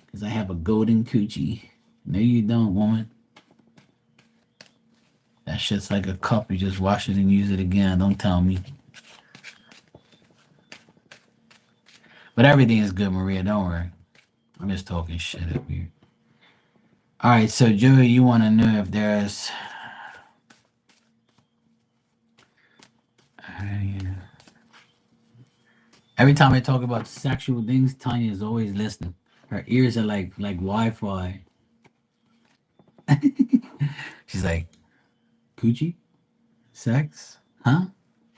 because I have a golden coochie. No, you don't, woman. That shit's like a cup. You just wash it and use it again. Don't tell me. But everything is good, Maria. Don't worry. I'm just talking shit up here. All right, so Joey, you want to know if there's. Every time I talk about sexual things, Tanya is always listening. Her ears are like Wi-Fi. She's like, coochie, sex, huh?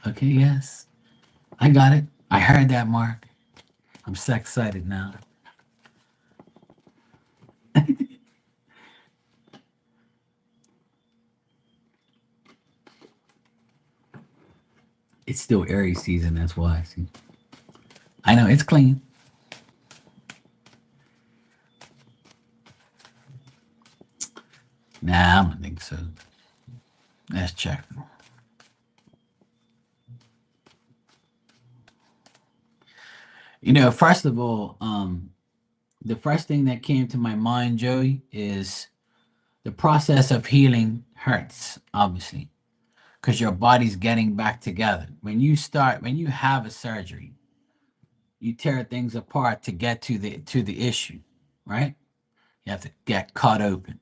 Okay, yes, I got it. I heard that, Mark. I'm sex excited now. It's still Aries season. That's why. See, I know it's clean. Nah, I don't think so. Let's check. First of all, the first thing that came to my mind, Joey, is the process of healing hurts, obviously, because your body's getting back together. When you have a surgery, you tear things apart to get to the issue, right? You have to get cut open.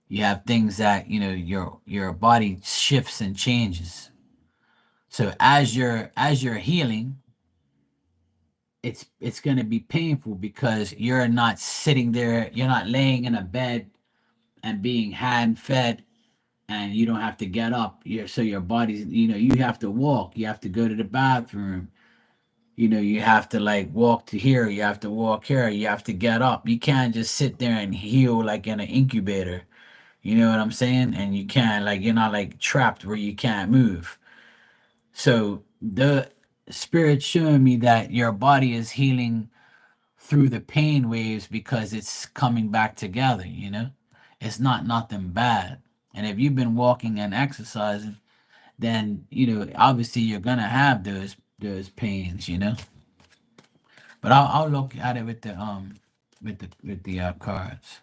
You have things that your body shifts and changes. So as you're healing, it's going to be painful because you're not sitting there, you're not laying in a bed and being hand fed and you don't have to get up. So your body's, you have to walk, you have to go to the bathroom, you have to like walk to here, you have to walk here, you have to get up. You can't just sit there and heal like in an incubator. You know what I'm saying? And you can't like you're not like trapped where you can't move. So the spirit showing me that your body is healing through the pain waves because it's coming back together. It's not nothing bad. And if you've been walking and exercising, then obviously you're gonna have those pains. But I'll look at it with the cards.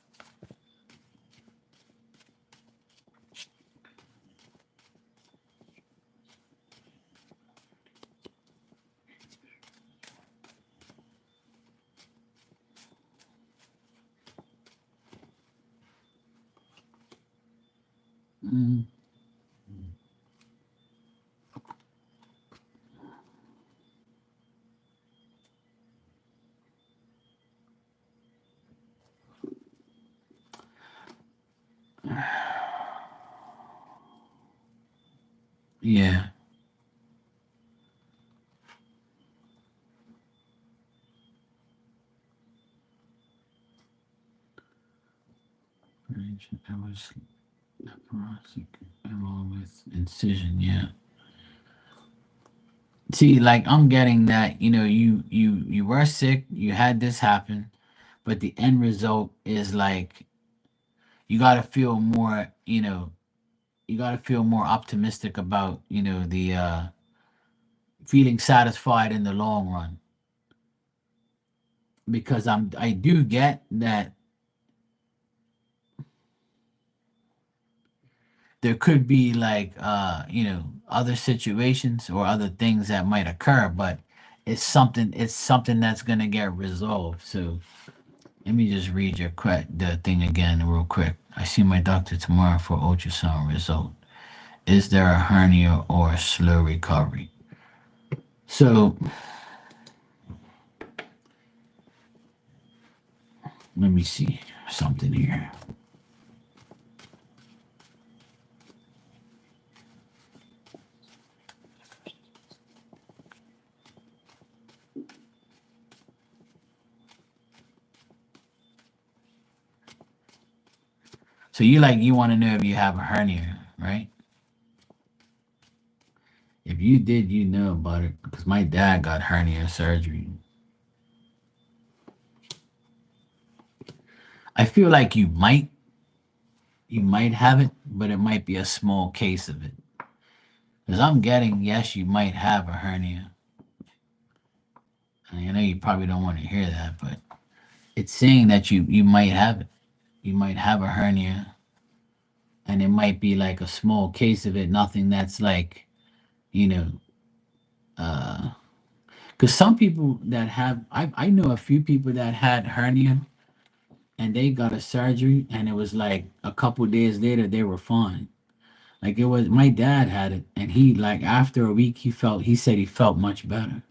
Mm. Yeah. I was thoracic along with incision. Yeah. See, like I'm getting that, you were sick, you had this happen, but the end result is like you got to feel more, you got to feel more optimistic about, the feeling satisfied in the long run, because I do get that there could be like other situations or other things that might occur, but it's something that's going to get resolved. So let me just read the thing again real quick. I see my doctor tomorrow for ultrasound result. Is there a hernia or a slow recovery? So let me see something here. So you want to know if you have a hernia, right? If you did, you know about it because my dad got hernia surgery. I feel like you might have it, but it might be a small case of it. Because I'm getting, yes, you might have a hernia. And I know you probably don't want to hear that, but it's saying that you might have it. You might have a hernia, and it might be like a small case of it, nothing that's like, you know, uh, because some people that have, I know a few people that had hernia and they got a surgery, and it was like a couple days later they were fine. Like it was my dad had it, and he like after a week he said he felt much better.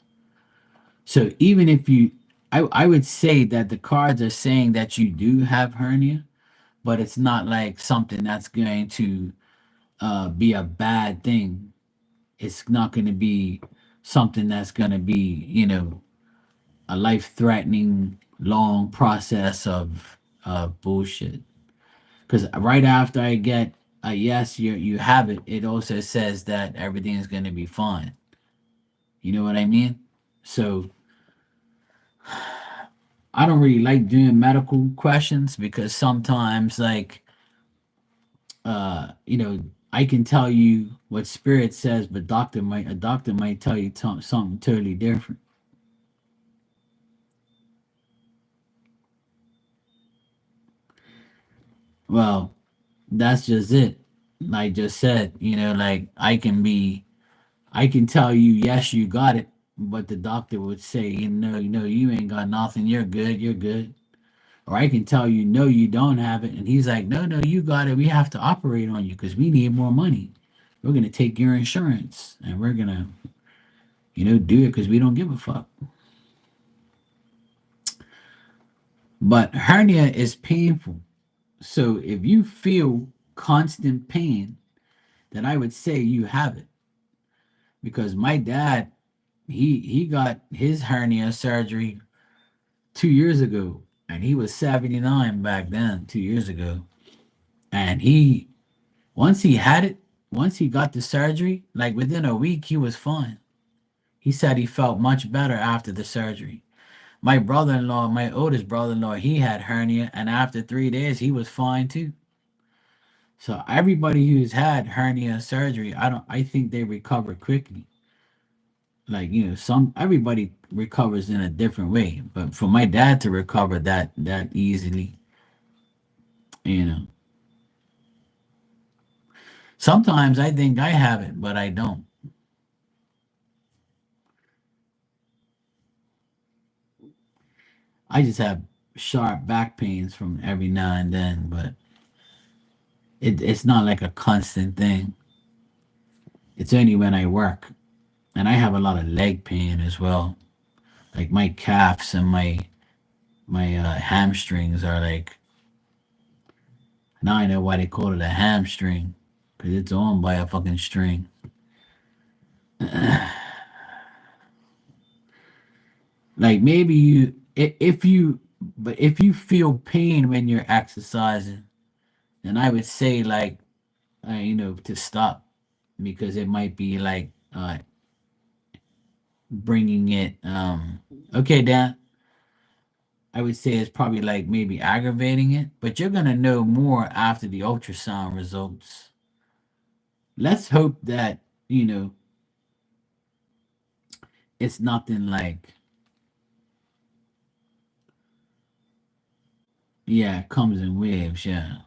So even if I would say that the cards are saying that you do have hernia, but it's not like something that's going to be a bad thing. It's not going to be something that's going to be, a life threatening long process of bullshit. Because right after I get a yes, you have it, it also says that everything is going to be fine. You know what I mean? So I don't really like doing medical questions because sometimes, like, I can tell you what spirit says, but a doctor might tell you something totally different. Well, that's just it. Like just said, like I can tell you, yes, you got it, but the doctor would say, you ain't got nothing. You're good. You're good. Or I can tell you, no, you don't have it. And he's like, no, no, you got it. We have to operate on you because we need more money. We're going to take your insurance and we're going to, do it because we don't give a fuck. But hernia is painful. So if you feel constant pain, then I would say you have it. Because my dad, he got his hernia surgery 2 years ago. And he was 79 back then, 2 years ago. And once he had it, once he got the surgery, like within a week, he was fine. He said he felt much better after the surgery. My oldest brother-in-law, he had hernia, and after 3 days, he was fine too. So everybody who's had hernia surgery, I think they recover quickly. Like everybody recovers in a different way, but for my dad to recover that easily, you know, sometimes I think I have it, but I don't. I just have sharp back pains from every now and then, but It's not like a constant thing. It's only when I work, and I have a lot of leg pain as well. Like my calves and my hamstrings are like, now I know why they call it a hamstring, because it's on by a fucking string. Like maybe if you, but if you feel pain when you're exercising, then I would say like, to stop, because it might be like bringing it. Okay, Dan, I would say it's probably like maybe aggravating it, but you're gonna know more after the ultrasound results. Let's hope that you know it's nothing like, yeah, it comes in waves. Yeah,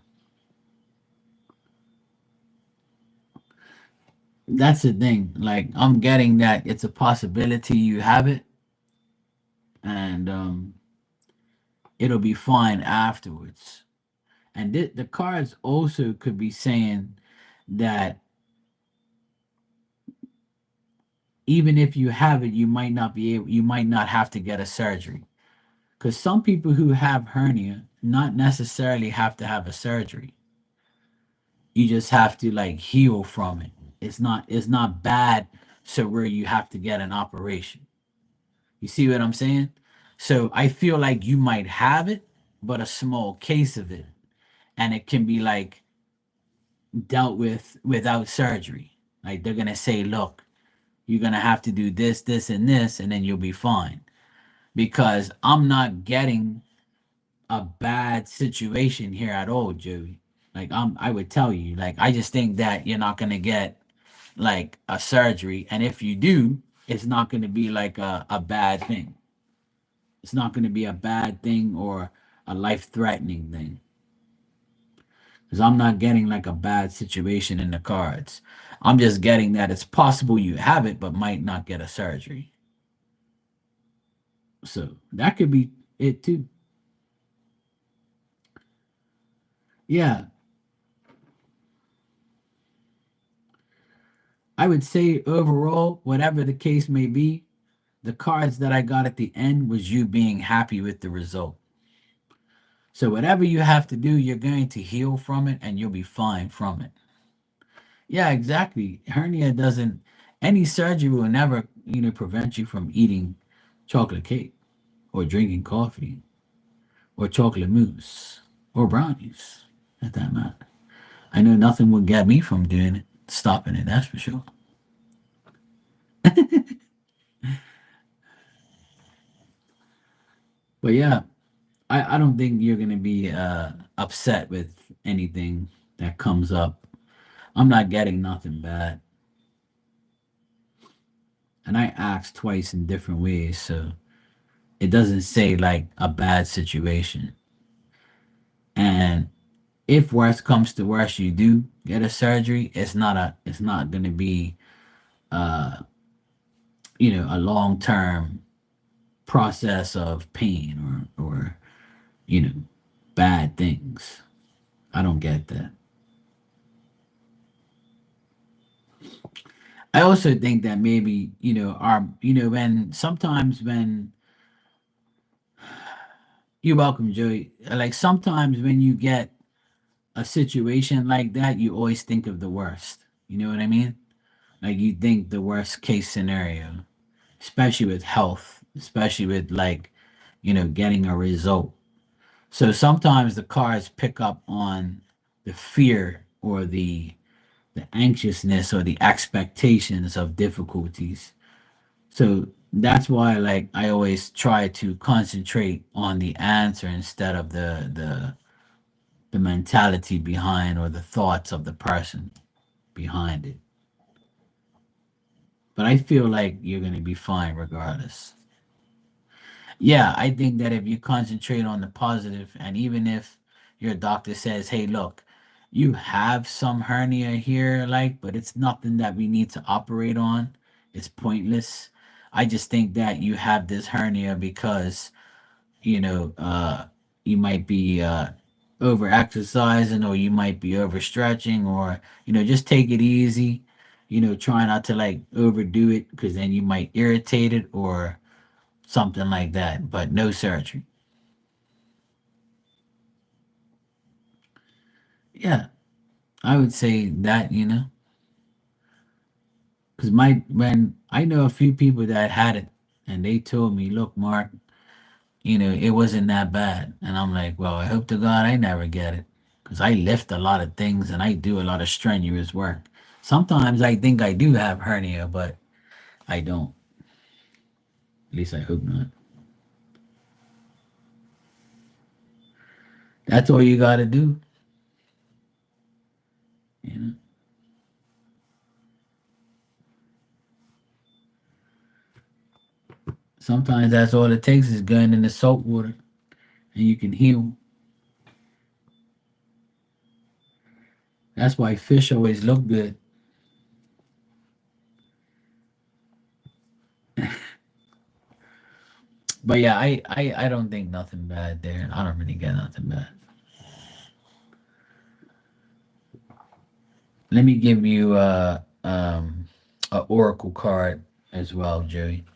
that's the thing. Like I'm getting that it's a possibility you have it, and it'll be fine afterwards. And the cards also could be saying that even if you have it, you might not have to get a surgery. Because some people who have hernia not necessarily have to have a surgery. You just have to like heal from it. It's not bad, so where you have to get an operation. You see what I'm saying? So I feel like you might have it, but a small case of it, and it can be like dealt with without surgery. Like they're gonna say, look, you're gonna have to do this, this, and this, and then you'll be fine. Because I'm not getting a bad situation here at all, Joey. Like I would tell you, like I just think that you're not gonna get like a surgery, and if you do, it's not gonna be like a bad thing. It's not gonna be a bad thing or a life threatening thing. Because I'm not getting like a bad situation in the cards. I'm just getting that it's possible you have it, but might not get a surgery. So that could be it too. Yeah, I would say overall, whatever the case may be, the cards that I got at the end was you being happy with the result. So whatever you have to do, you're going to heal from it and you'll be fine from it. Yeah, exactly. Hernia doesn't, any surgery will never, prevent you from eating chocolate cake or drinking coffee or chocolate mousse or brownies at that matter. I know nothing will get me from doing it, stopping it, that's for sure. But yeah, I don't think you're gonna be upset with anything that comes up. I'm not getting nothing bad. And I asked twice in different ways, so it doesn't say like a bad situation. And if worst comes to worst, you do get a surgery, it's not gonna be uh a long term process of pain or you know bad things. I don't get that. I also think that maybe our when sometimes when you're welcome, Joey. Like sometimes when you get a situation like that, you always think of the worst. You know what I mean? Like you think the worst case scenario, especially with health, especially with like getting a result. So sometimes the cards pick up on the fear or the anxiousness or the expectations of difficulties. So that's why like I always try to concentrate on the answer instead of the mentality behind or the thoughts of the person behind it. But I feel like you're going to be fine regardless. Yeah, I think that if you concentrate on the positive, and even if your doctor says, hey, look, you have some hernia here, like, but it's nothing that we need to operate on, it's pointless. I just think that you have this hernia because, you know, uh, you might be over exercising, or you might be overstretching, or just take it easy. Try not to like overdo it, because then you might irritate it or something like that. But no surgery. Yeah, I would say that, because my when I know a few people that had it, and they told me, "Look, Mark, it wasn't that bad." And I'm like, "Well, I hope to God I never get it, because I lift a lot of things and I do a lot of strenuous work. Sometimes I think I do have hernia, but I don't. At least I hope not. That's all you got to do, you know. Sometimes that's all it takes is going in the salt water, and you can heal. That's why fish always look good. But yeah, I don't think nothing bad there. I don't really get nothing bad. Let me give you a oracle card as well, Joey,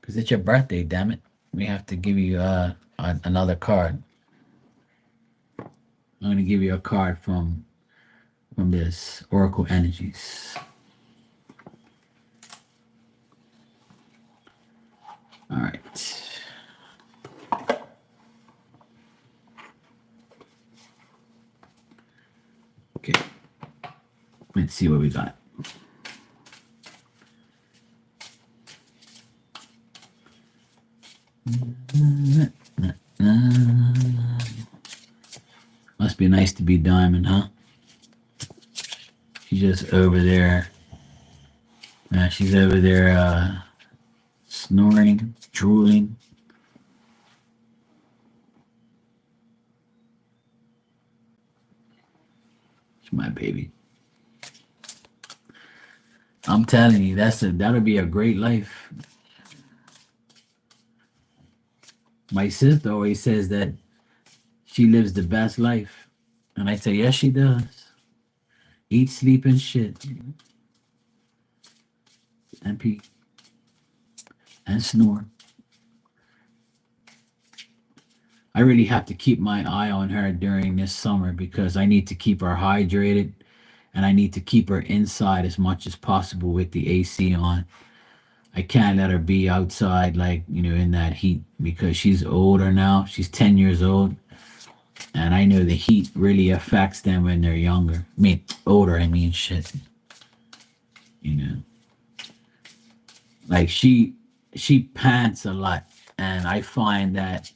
because it's your birthday. Damn it, we have to give you another card. I'm gonna give you a card from this oracle energies. All right. Okay. Let's see what we got. Must be nice to be Diamond, huh? She's just over there. She's over there snoring, drooling. She's my baby. I'm telling you, that'll be a great life. My sister always says that she lives the best life, and I say, yes, she does. Eat, sleep, and shit, and pee, and snore. I really have to keep my eye on her during this summer, because I need to keep her hydrated, and I need to keep her inside as much as possible with the AC on. I can't let her be outside, like, in that heat, because she's older now. She's 10 years old. And I know the heat really affects them when they're younger. I mean, older, I mean, shit. You know, like she pants a lot. And I find that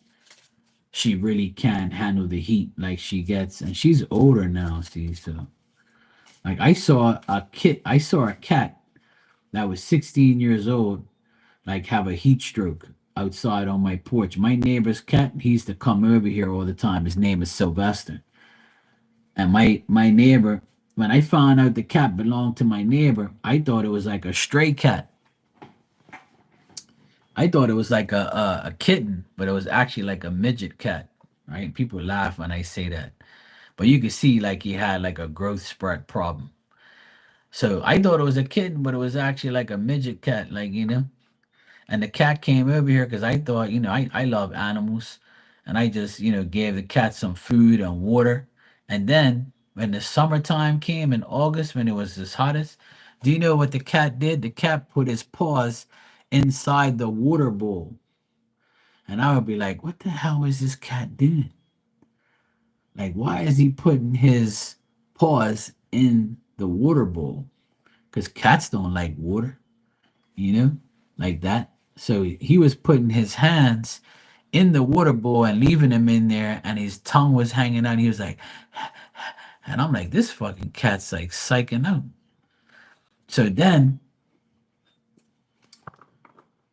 she really can't handle the heat like she gets. And she's older now, see. So, like, I saw a cat that was 16 years old, like, have a heat stroke outside on my porch. My neighbor's cat, he used to come over here all the time. His name is Sylvester. And my neighbor, when I found out the cat belonged to my neighbor, I thought it was like a stray cat. I thought it was like a kitten, but it was actually like a midget cat. Right? People laugh when I say that, but you could see like he had like a growth spurt problem. So I thought it was a kitten, but it was actually like a midget cat, like, And the cat came over here because I thought, I love animals. And I just, gave the cat some food and water. And then when the summertime came in August, when it was this hottest, do you know what the cat did? The cat put his paws inside the water bowl. And I would be like, what the hell is this cat doing? Like, why is he putting his paws in the water bowl? Because cats don't like water, you know, like that. So he was putting his hands in the water bowl and leaving him in there, and his tongue was hanging out. He was like, and I'm like, this fucking cat's like psyching out. So then,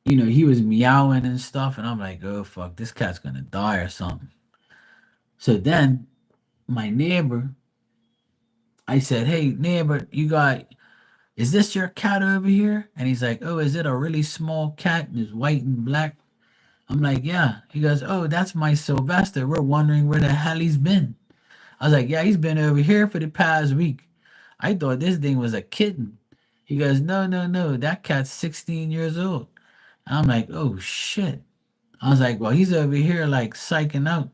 he was meowing and stuff, and I'm like, oh fuck, this cat's gonna die or something. So then, my neighbor, I said, hey neighbor, is this your cat over here? And he's like, oh, is it a really small cat and it's white and black? I'm like, yeah. He goes, oh, that's my Sylvester. We're wondering where the hell he's been. I was like, yeah, he's been over here for the past week. I thought this thing was a kitten. He goes, no, no, no. That cat's 16 years old. I'm like, oh shit. I was like, well, he's over here like psyching out.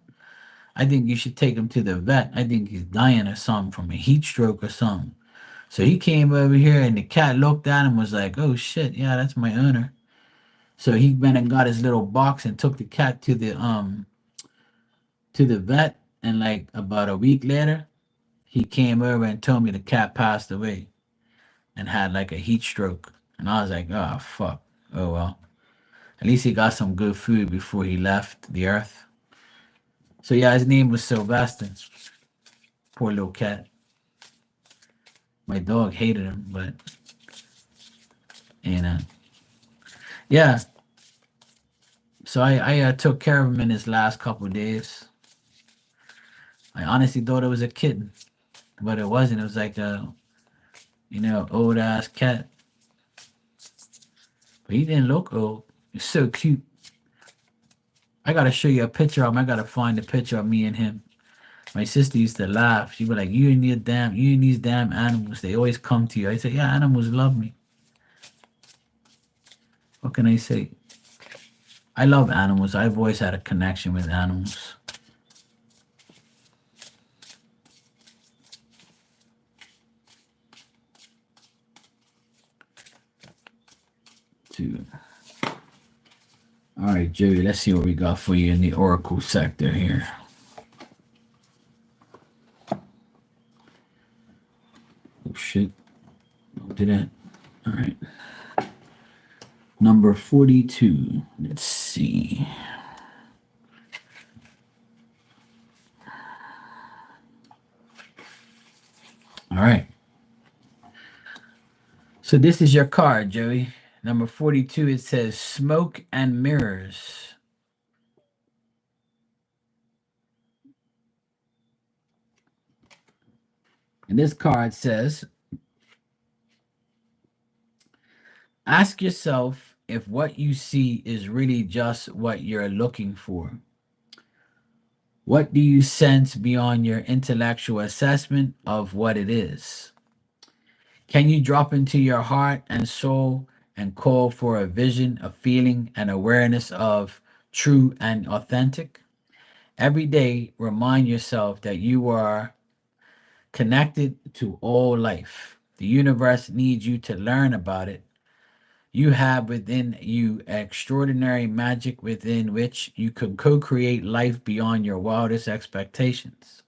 I think you should take him to the vet. I think he's dying or something from a heat stroke or something. So he came over here and the cat looked at him and was like, oh shit, yeah, that's my owner. So he went and got his little box and took the cat to the vet, and like about a week later, he came over and told me the cat passed away and had like a heat stroke. And I was like, oh fuck. Oh well. At least he got some good food before he left the earth. So yeah, his name was Sylvester. Poor little cat. My dog hated him, but you know. Yeah. So I took care of him in his last couple of days. I honestly thought it was a kitten, but it wasn't. It was like a old ass cat. But he didn't look old. He's so cute. I gotta show you a picture of him. I gotta find a picture of me and him. My sister used to laugh. She'd be like, you and these damn animals, they always come to you. I said, yeah, animals love me. What can I say? I love animals. I've always had a connection with animals. Too. All right, Joey, let's see what we got for you in the Oracle sector here. Oh, shit. Don't do that. All right. Number 42. Let's see. All right. So this is your card, Joey. Number 42, it says smoke and mirrors. And this card says, ask yourself if what you see is really just what you're looking for. What do you sense beyond your intellectual assessment of what it is? Can you drop into your heart and soul and call for a vision, a feeling, an awareness of true and authentic? Every day, remind yourself that you are connected to all life. The universe needs you to learn about it. You have within you extraordinary magic within which you can co create life beyond your wildest expectations.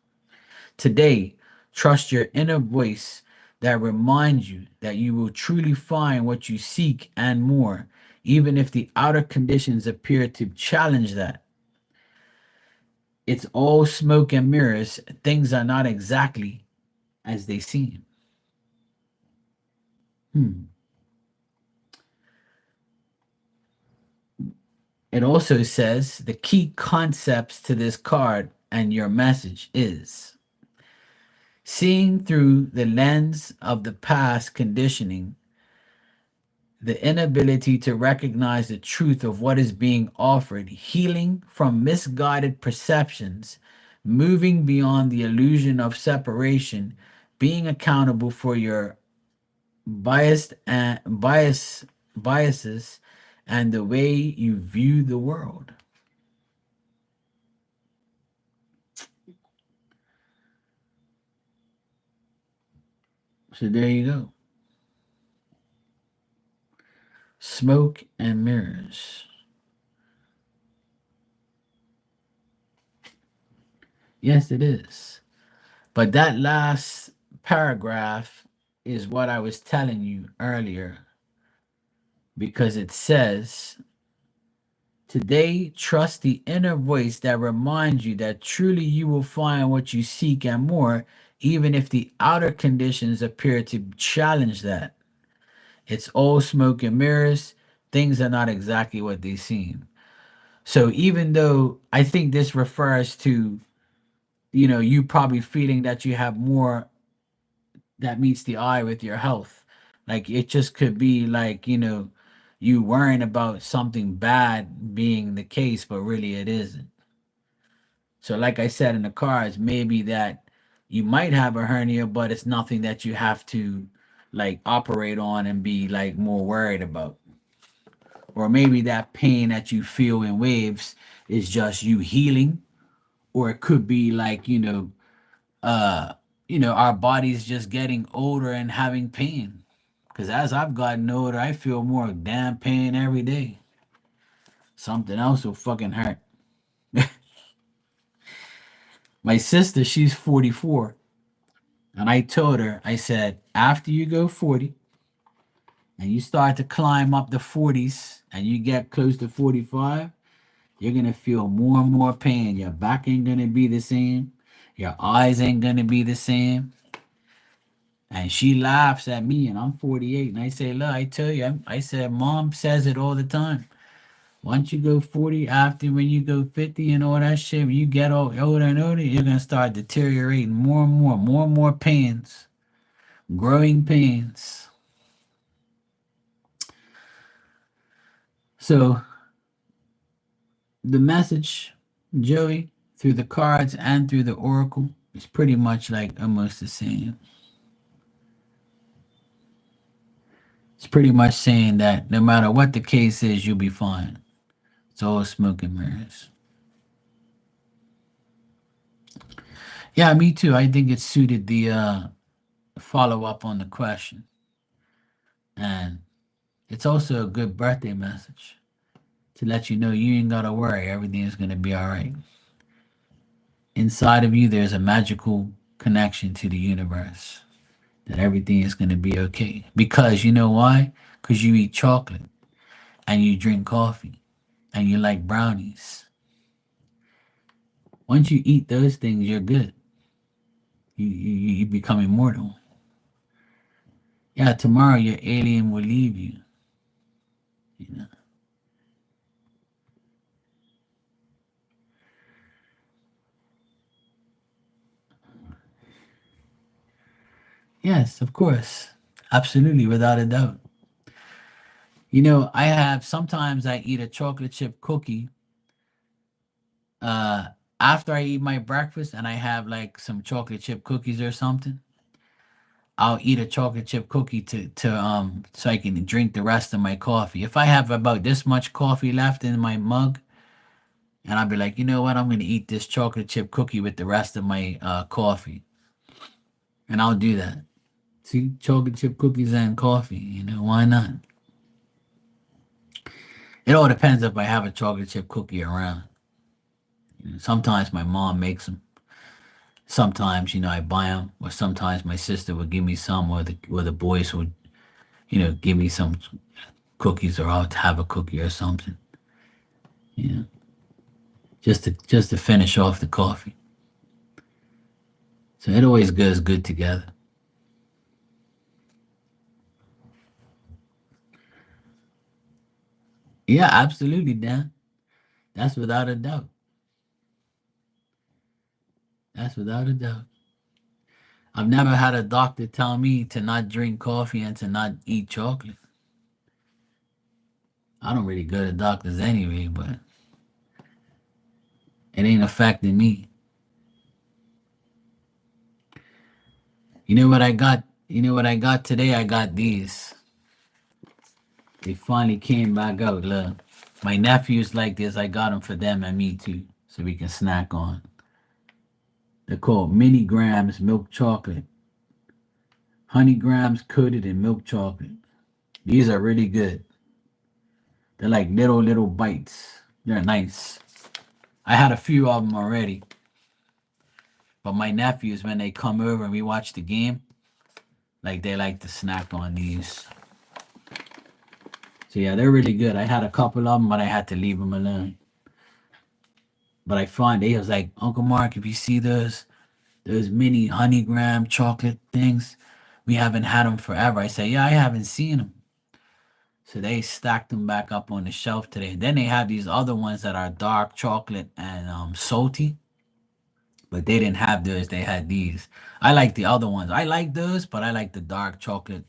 Today, trust your inner voice that reminds you that you will truly find what you seek and more, even if the outer conditions appear to challenge that. It's all smoke and mirrors. Things are not exactly as they seem. Hmm. It also says the key concepts to this card and your message is seeing through the lens of the past conditioning, the inability to recognize the truth of what is being offered, healing from misguided perceptions, moving beyond the illusion of separation, being accountable for your biased and biases and the way you view the world. So there you go. Smoke and mirrors. Yes, it is. But that last paragraph is what I was telling you earlier because it says, today, trust the inner voice that reminds you that truly you will find what you seek and more, even if the outer conditions appear to challenge that. It's all smoke and mirrors. Things are not exactly what they seem. So even though I think this refers to, you probably feeling that you have more that meets the eye with your health. Like it just could be like, you worrying about something bad being the case, but really it isn't. So, like I said in the cards, maybe that you might have a hernia, but it's nothing that you have to like operate on and be like more worried about. Or maybe that pain that you feel in waves is just you healing, or it could be like, uh, our body's just getting older and having pain. Because as I've gotten older, I feel more damn pain every day. Something else will fucking hurt. My sister, she's 44. And I told her, I said, after you go 40 and you start to climb up the 40s and you get close to 45, you're going to feel more and more pain. Your back ain't going to be the same. Your eyes ain't going to be the same. And she laughs at me, and I'm 48. And I say, look, I tell you, I said, mom says it all the time. Once you go 40, after when you go 50 and all that shit, when you get older and older, you're going to start deteriorating more and more pains, growing pains. So the message, Joey, through the cards and through the oracle, is pretty much like almost the same. It's pretty much saying that no matter what the case is, you'll be fine. It's all smoke and mirrors. Yeah, me too. I think it suited the follow up on the question. And it's also a good birthday message to let you know you ain't gotta worry. Everything is gonna be all right. Inside of you, there's a magical connection to the universe that everything is gonna be okay. Because you know why? Because you eat chocolate and you drink coffee and you like brownies. Once you eat those things, you're good. You become immortal. Yeah, tomorrow your alien will leave you. You know. Yes, of course. Absolutely, without a doubt. I have sometimes I eat a chocolate chip cookie uh after I eat my breakfast and I have like some chocolate chip cookies or something. I'll eat a chocolate chip cookie to so I can drink the rest of my coffee. If I have about this much coffee left in my mug, and I'll be like, you know what, I'm gonna eat this chocolate chip cookie with the rest of my coffee. And I'll do that. See, chocolate chip cookies and coffee, why not? It all depends if I have a chocolate chip cookie around. Sometimes my mom makes them. Sometimes, I buy them, or sometimes my sister would give me some, or the boys would, give me some cookies, or I'll have a cookie or something. You know, just to finish off the coffee. So it always goes good together. Yeah, absolutely, Dan. That's without a doubt. That's without a doubt. I've never had a doctor tell me to not drink coffee and to not eat chocolate. I don't really go to doctors anyway, but it ain't affecting me. You know what I got? You know what I got today? I got these. They finally came back out. Look, my nephews like this. I got them for them and me too, so we can snack on. They're called Mini Grams Milk Chocolate. Honey grams coated in milk chocolate. These are really good. They're like little bites. They're nice. I had a few of them already, but my nephews, when they come over and we watch the game, like they like to snack on these. So yeah, they're really good. I had a couple of them, but I had to leave them alone. But I find they was like, Uncle Mark, if you see those mini honeygram chocolate things, we haven't had them forever. I say, yeah, I haven't seen them. So they stacked them back up on the shelf today. Then they have these other ones that are dark chocolate and salty, but they didn't have those. They had these. I like the other ones. I like those, but I like the dark chocolate,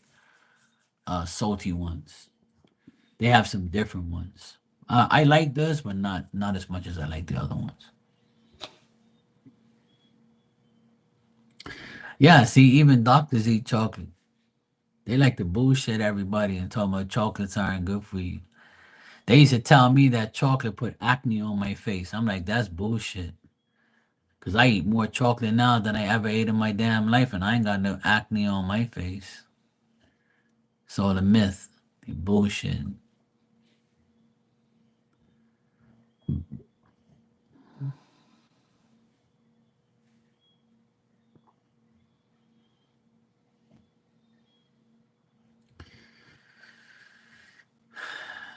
salty ones. They have some different ones. I like those, but not as much as I like the other ones. Yeah, see, even doctors eat chocolate. They like to bullshit everybody and talk about chocolates aren't good for you. They used to tell me that chocolate put acne on my face. I'm like, that's bullshit. Cause I eat more chocolate now than I ever ate in my damn life, and I ain't got no acne on my face. It's all a myth. They bullshit.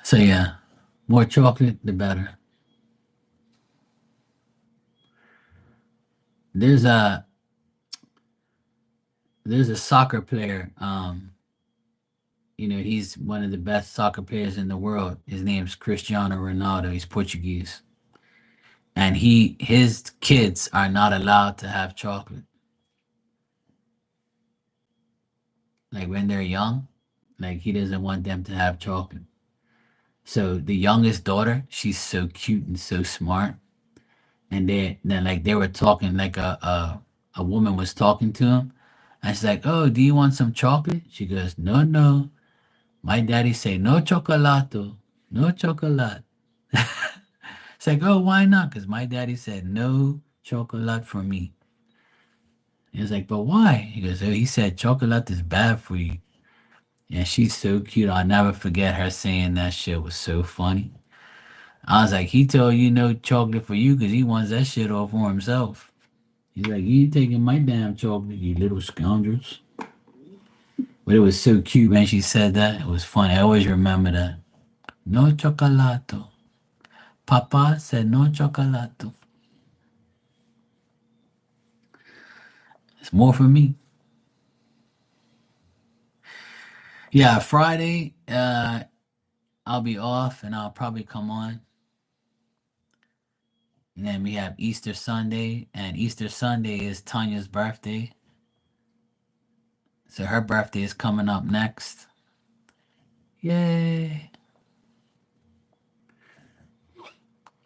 So yeah, more chocolate, the better. There's a there's a soccer player. He's one of the best soccer players in the world. His name's Cristiano Ronaldo. He's Portuguese, and his kids are not allowed to have chocolate. Like when they're young, like he doesn't want them to have chocolate. So the youngest daughter, she's so cute and so smart. And then like they were talking, like a woman was talking to him, and she's like, "Oh, do you want some chocolate?" She goes, "No, no. My daddy say no chocolato, no chocolate." It's like, "Oh, why not?" Because my daddy said no chocolate for me. He was like, "But why?" He goes, "Oh, he said chocolate is bad for you." And she's so cute. I'll never forget her saying that shit was so funny. I was like, he told you no chocolate for you because he wants that shit all for himself. He's like, you ain't taking my damn chocolate, you little scoundrels. But it was so cute when she said that. It was funny. I always remember that. No chocolato. Papa said no chocolato. It's more for me. Yeah, Friday, I'll be off and I'll probably come on. And then we have Easter Sunday, and Easter Sunday is Tanya's birthday. So her birthday is coming up next. Yay.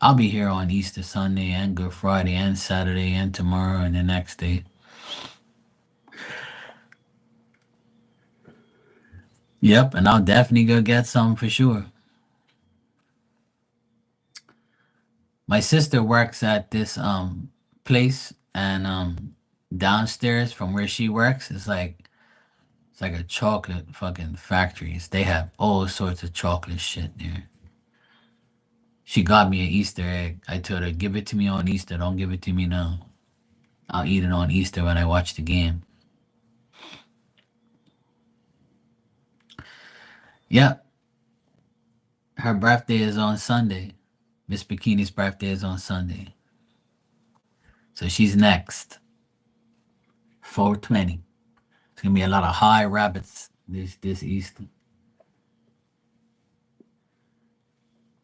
I'll be here on Easter Sunday and Good Friday and Saturday and tomorrow and the next day. Yep, and I'll definitely go get some for sure. My sister works at this place, and downstairs from where she works it's like a chocolate fucking factories. They have all sorts of chocolate shit there. She got me an Easter egg. I told her, give it to me on Easter. Don't give it to me now. I'll eat it on Easter when I watch the game. Yep. Her birthday is on Sunday. Miss Bikini's birthday is on Sunday. So she's next. 420. It's gonna be a lot of high rabbits this Easter.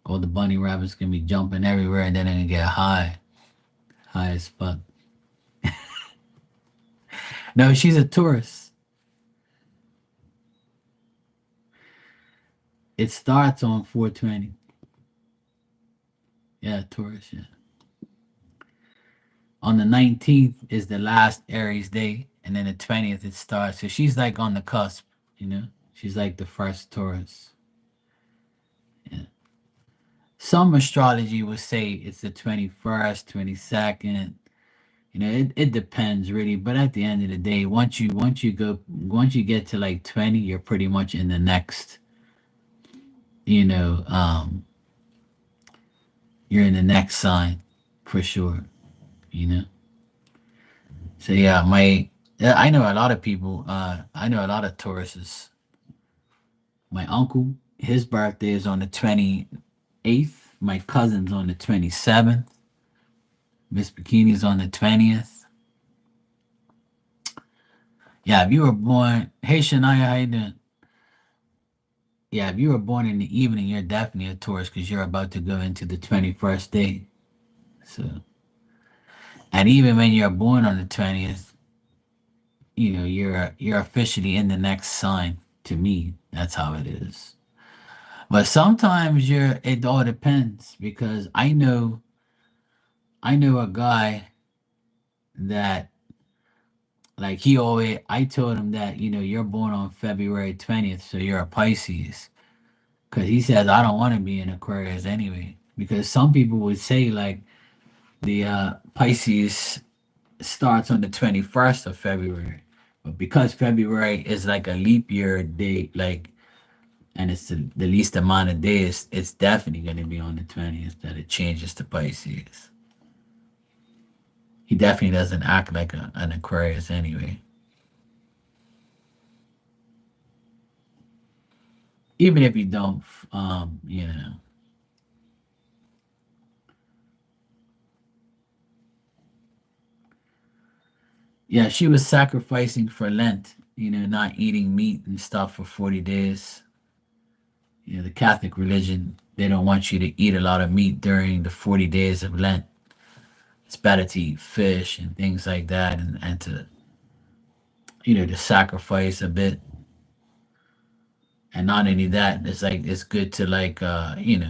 All the bunny rabbits gonna be jumping everywhere and then they're gonna get high as fuck. No, she's a tourist. It starts on 420. Yeah, tourist. Yeah. On the 19th is the last Aries day, and then the 20th it starts. So she's like on the cusp, you know. She's like the first Taurus. Yeah. Some astrology would say it's the 21st, 22nd. It depends really, but at the end of the day, once you get to like 20, you're pretty much in the next, you know, you're in the next sign for sure, you know. So yeah, I know a lot of people, I know a lot of Tauruses. My uncle, his birthday is on the 28th. My cousin's on the 27th. Miss Bikini's on the 20th. Yeah, if you were born, hey Shania, how you doing? Yeah, if you were born in the evening, you're definitely a Taurus because you're about to go into the 21st day. So, and even when you're born on the 20th, you're officially in the next sign. To me, that's how it is. But sometimes it all depends because I know a guy that like he always I told him that, you're born on February 20th, so you're a Pisces. Cause he says I don't want to be an Aquarius anyway. Because some people would say like the Pisces starts on the 21st of February. But because February is like a leap year date, like, and it's the least amount of days, it's definitely going to be on the 20th that it changes to Pisces. He definitely doesn't act like an Aquarius anyway. Even if you don't, you know. Yeah, she was sacrificing for Lent, not eating meat and stuff for 40 days. The Catholic religion, they don't want you to eat a lot of meat during the 40 days of Lent. It's better to eat fish and things like that, and to sacrifice a bit. And not only that, it's like it's good to like um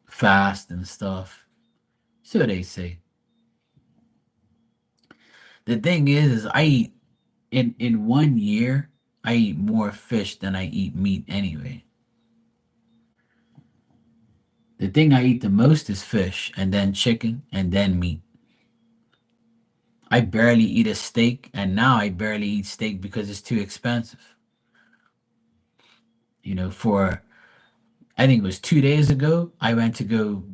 fast and stuff. So they say. The thing is I eat in 1 year, I eat more fish than I eat meat anyway. The thing I eat the most is fish, and then chicken, and then meat. I barely eat a steak, and now I barely eat steak because it's too expensive. For I think it was 2 days ago, I went to go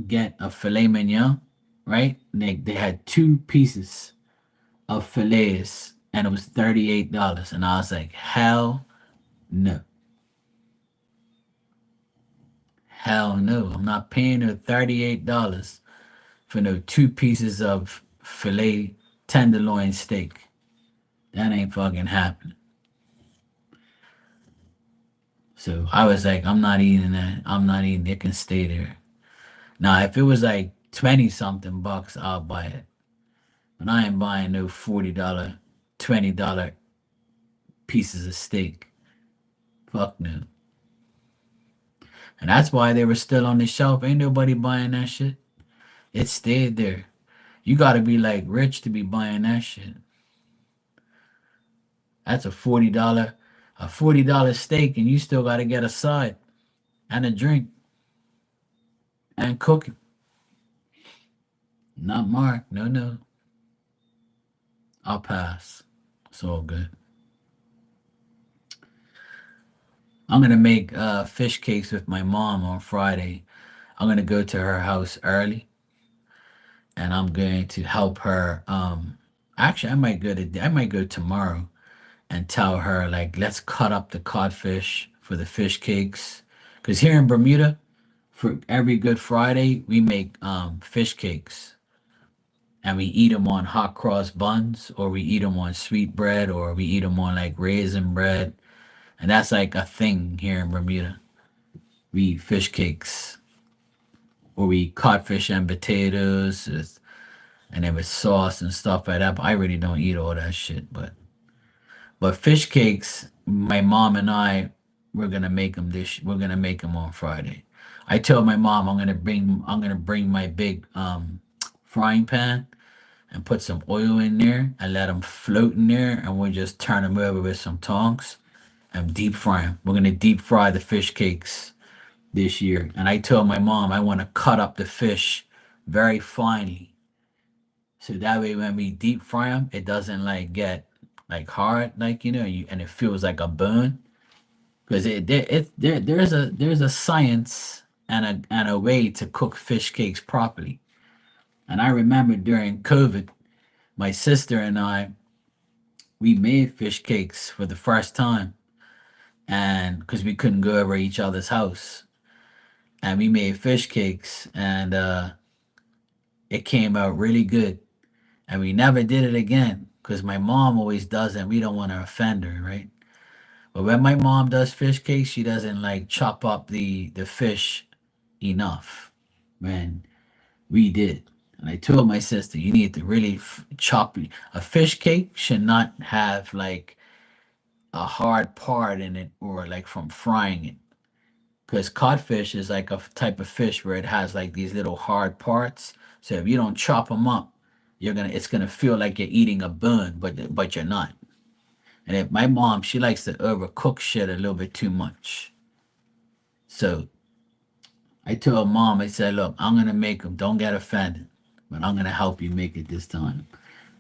get a filet mignon, right? And they had two pieces of fillets, and it was $38. And I was like, hell no. Hell no. I'm not paying her $38 for no two pieces of filet tenderloin steak. That ain't fucking happening. So I was like, I'm not eating that. I'm not eating it. It can stay there. Now, if it was like 20 something bucks, I'll buy it. But I ain't buying no $40, $20 pieces of steak. Fuck no. And that's why they were still on the shelf. Ain't nobody buying that shit. It stayed there. You gotta be like rich to be buying that shit. That's a $40 steak, and you still gotta get a side and a drink and cooking. Not Mark. No, no. I'll pass. It's all good. I'm gonna make fish cakes with my mom on Friday. I'm gonna go to her house early, and I'm going to help her. Actually, I might go tomorrow and tell her like let's cut up the codfish for the fish cakes. Cause here in Bermuda, for every Good Friday, we make fish cakes, and we eat them on hot cross buns, or we eat them on sweet bread, or we eat them on like raisin bread, and that's like a thing here in Bermuda. We eat fish cakes, or we eat codfish and potatoes, and then with sauce and stuff like that. But I really don't eat all that shit. But fish cakes, my mom and I, we're gonna make them on Friday. I told my mom I'm gonna bring my big frying pan and put some oil in there and let them float in there, and we'll just turn them over with some tongs and deep fry them. We're gonna deep fry the fish cakes this year. And I told my mom I want to cut up the fish very finely, so that way when we deep fry them, it doesn't like get like hard, like and it feels like a burn. Because there's a science and a way to cook fish cakes properly. And I remember during COVID, my sister and I, we made fish cakes for the first time, and because we couldn't go over each other's house, and we made fish cakes, and it came out really good. And we never did it again because my mom always does it. We don't want to offend her, right? But when my mom does fish cakes, she doesn't like chop up the fish enough. Man, we did. And I told my sister, you need to really chop a fish cake should not have like a hard part in it or like from frying it. Because codfish is like a type of fish where it has like these little hard parts. So if you don't chop them up, it's gonna feel like you're eating a bun, but you're not. And if my mom, she likes to overcook shit a little bit too much. So I told mom, I said, look, I'm gonna make them. Don't get offended, but I'm gonna help you make it this time,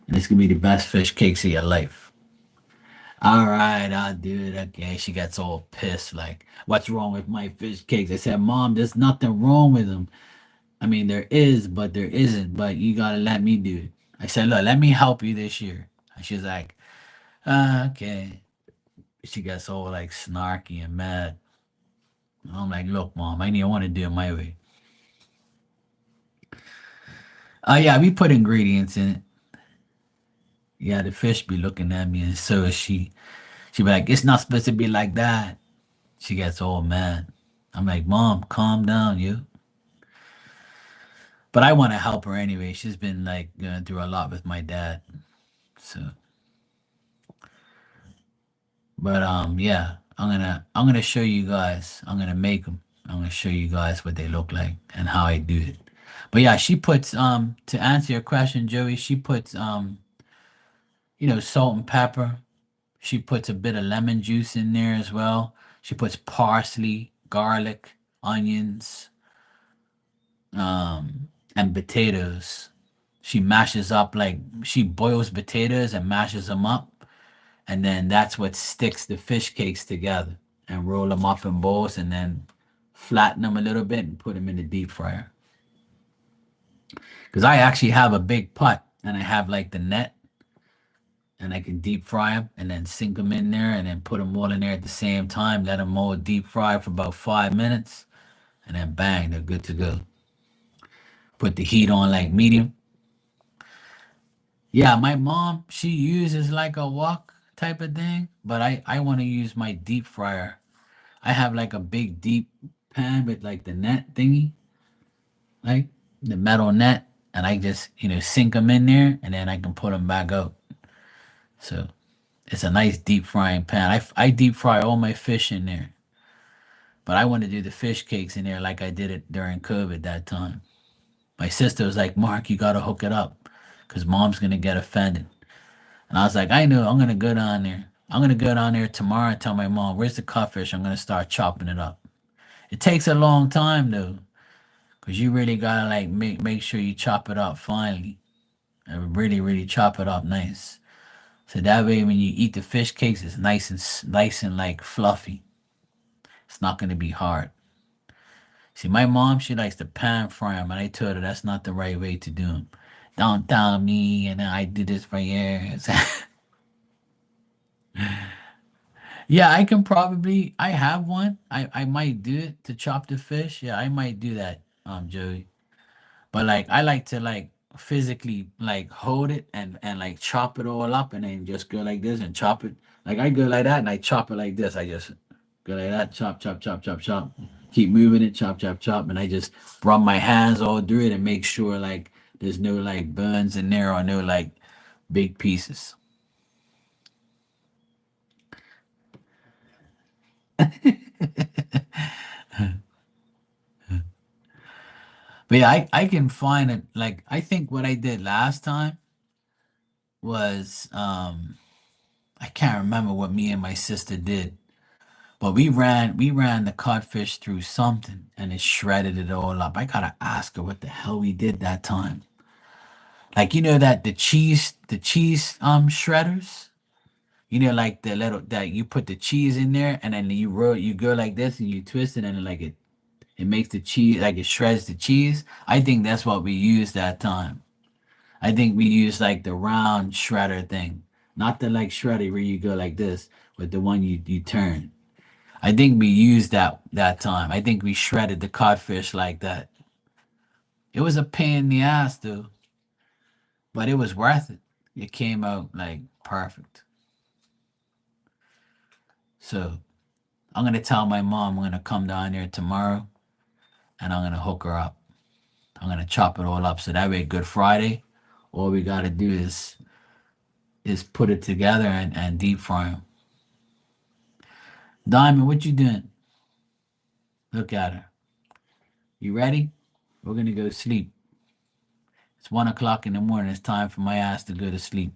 and it's gonna be the best fish cakes of your life. All right, I'll do it. Okay, she gets all pissed, like, what's wrong with my fish cakes? I said, Mom, there's nothing wrong with them. I mean, there is, but there isn't. But you gotta let me do it. I said, look, let me help you this year. And she's like, okay. She gets all like snarky and mad. And I'm like, look, Mom, I want to do it my way. Oh yeah, we put ingredients in it. Yeah, the fish be looking at me, and so is she. She be like, it's not supposed to be like that. She gets all mad. I'm like, Mom, calm down, you. But I want to help her anyway. She's been like going through a lot with my dad. So, but yeah, I'm gonna show you guys. I'm gonna make them. I'm gonna show you guys what they look like and how I do it. But yeah, she puts to answer your question, Joey. She puts salt and pepper. She puts a bit of lemon juice in there as well. She puts parsley, garlic, onions, and potatoes. She mashes up like she boils potatoes and mashes them up, and then that's what sticks the fish cakes together and roll them up in bowls and then flatten them a little bit and put them in the deep fryer. Because I actually have a big pot and I have like the net and I can deep fry them and then sink them in there and then put them all in there at the same time. Let them all deep fry for about 5 minutes and then bang, they're good to go. Put the heat on like medium. Yeah, my mom, she uses like a wok type of thing, but I want to use my deep fryer. I have like a big deep pan with like the net thingy, like the metal net, and I just sink them in there and then I can put them back out. So it's a nice deep frying pan. I deep fry all my fish in there, but I want to do the fish cakes in there like I did it during COVID that time. My sister was like, Mark, you gotta hook it up, cause mom's gonna get offended. And I was like, I know, I'm gonna go down there. I'm gonna go down there tomorrow and tell my mom, where's the codfish? I'm gonna start chopping it up. It takes a long time though, cause you really gotta like make sure you chop it up finely, and really really chop it up nice. So that way when you eat the fish cakes, it's nice and like fluffy. It's not gonna be hard. See, my mom, she likes to pan fry them, and I told her that's not the right way to do them. Don't tell me, and I did this for years. Yeah, I can probably. I have one. I might do it to chop the fish. Yeah, I might do that, Joey. But like, I like to like physically like hold it and like chop it all up, and then just go like this and chop it. Like I go like that, and I chop it like this. I just go like that, chop, chop, chop, chop, chop. Keep moving it, chop, chop, chop, and I just run my hands all through it and make sure like there's no like burns in there or no like big pieces. But yeah, I can find it. Like I think what I did last time was I can't remember what me and my sister did, but we ran the codfish through something and it shredded it all up. I gotta ask her what the hell we did that time. Like that the cheese shredders. Like the little that you put the cheese in there and then you go like this and you twist it and like it makes the cheese like it shreds the cheese. I think that's what we used that time. I think we used like the round shredder thing, not the like shredder where you go like this, but the one you turn. I think we used that time. I think we shredded the codfish like that. It was a pain in the ass though, but it was worth it. It came out like perfect. So I'm gonna tell my mom I'm gonna come down there tomorrow and I'm gonna hook her up. I'm gonna chop it all up so that way Good Friday, all we gotta do is put it together and deep fry them. Diamond, what you doing? Look at her. You ready? We're gonna go sleep. It's 1 o'clock in the morning. It's time for my ass to go to sleep.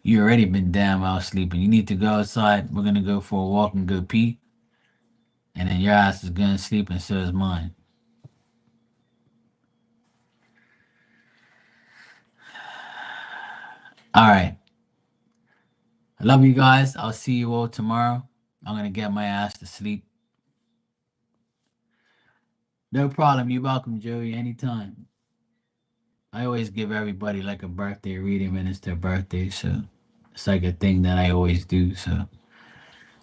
You already been damn out sleeping. You need to go outside. We're gonna go for a walk and go pee. And then your ass is gonna sleep and so is mine. Alright. I love you guys. I'll see you all tomorrow. I'm gonna get my ass to sleep. No problem. You're welcome, Joey, anytime. I always give everybody like a birthday reading when it's their birthday, so it's like a thing that I always do. So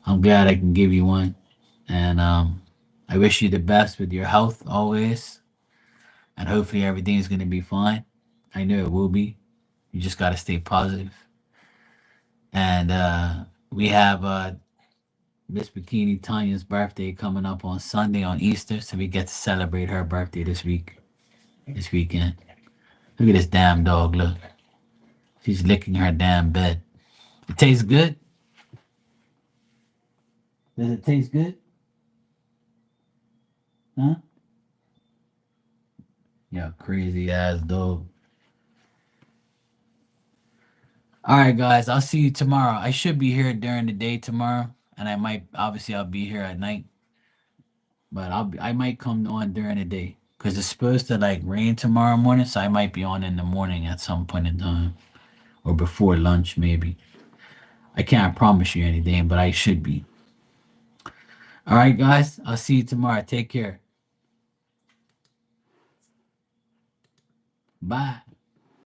I'm glad I can give you one. And I wish you the best with your health always. And hopefully everything is gonna be fine. I know it will be. You just gotta stay positive. And we have Miss Bikini Tanya's birthday coming up on Sunday on Easter, so we get to celebrate her birthday this weekend. Look at this damn dog, look. She's licking her damn bed. It tastes good? Does it taste good? Huh? Yeah, crazy ass dog. Alright guys, I'll see you tomorrow. I should be here during the day tomorrow. And I'll be here at night. But I might come on during the day. Cause it's supposed to like rain tomorrow morning, so I might be on in the morning at some point in time. Or before lunch maybe. I can't promise you anything, but I should be. All right, guys. I'll see you tomorrow. Take care. Bye.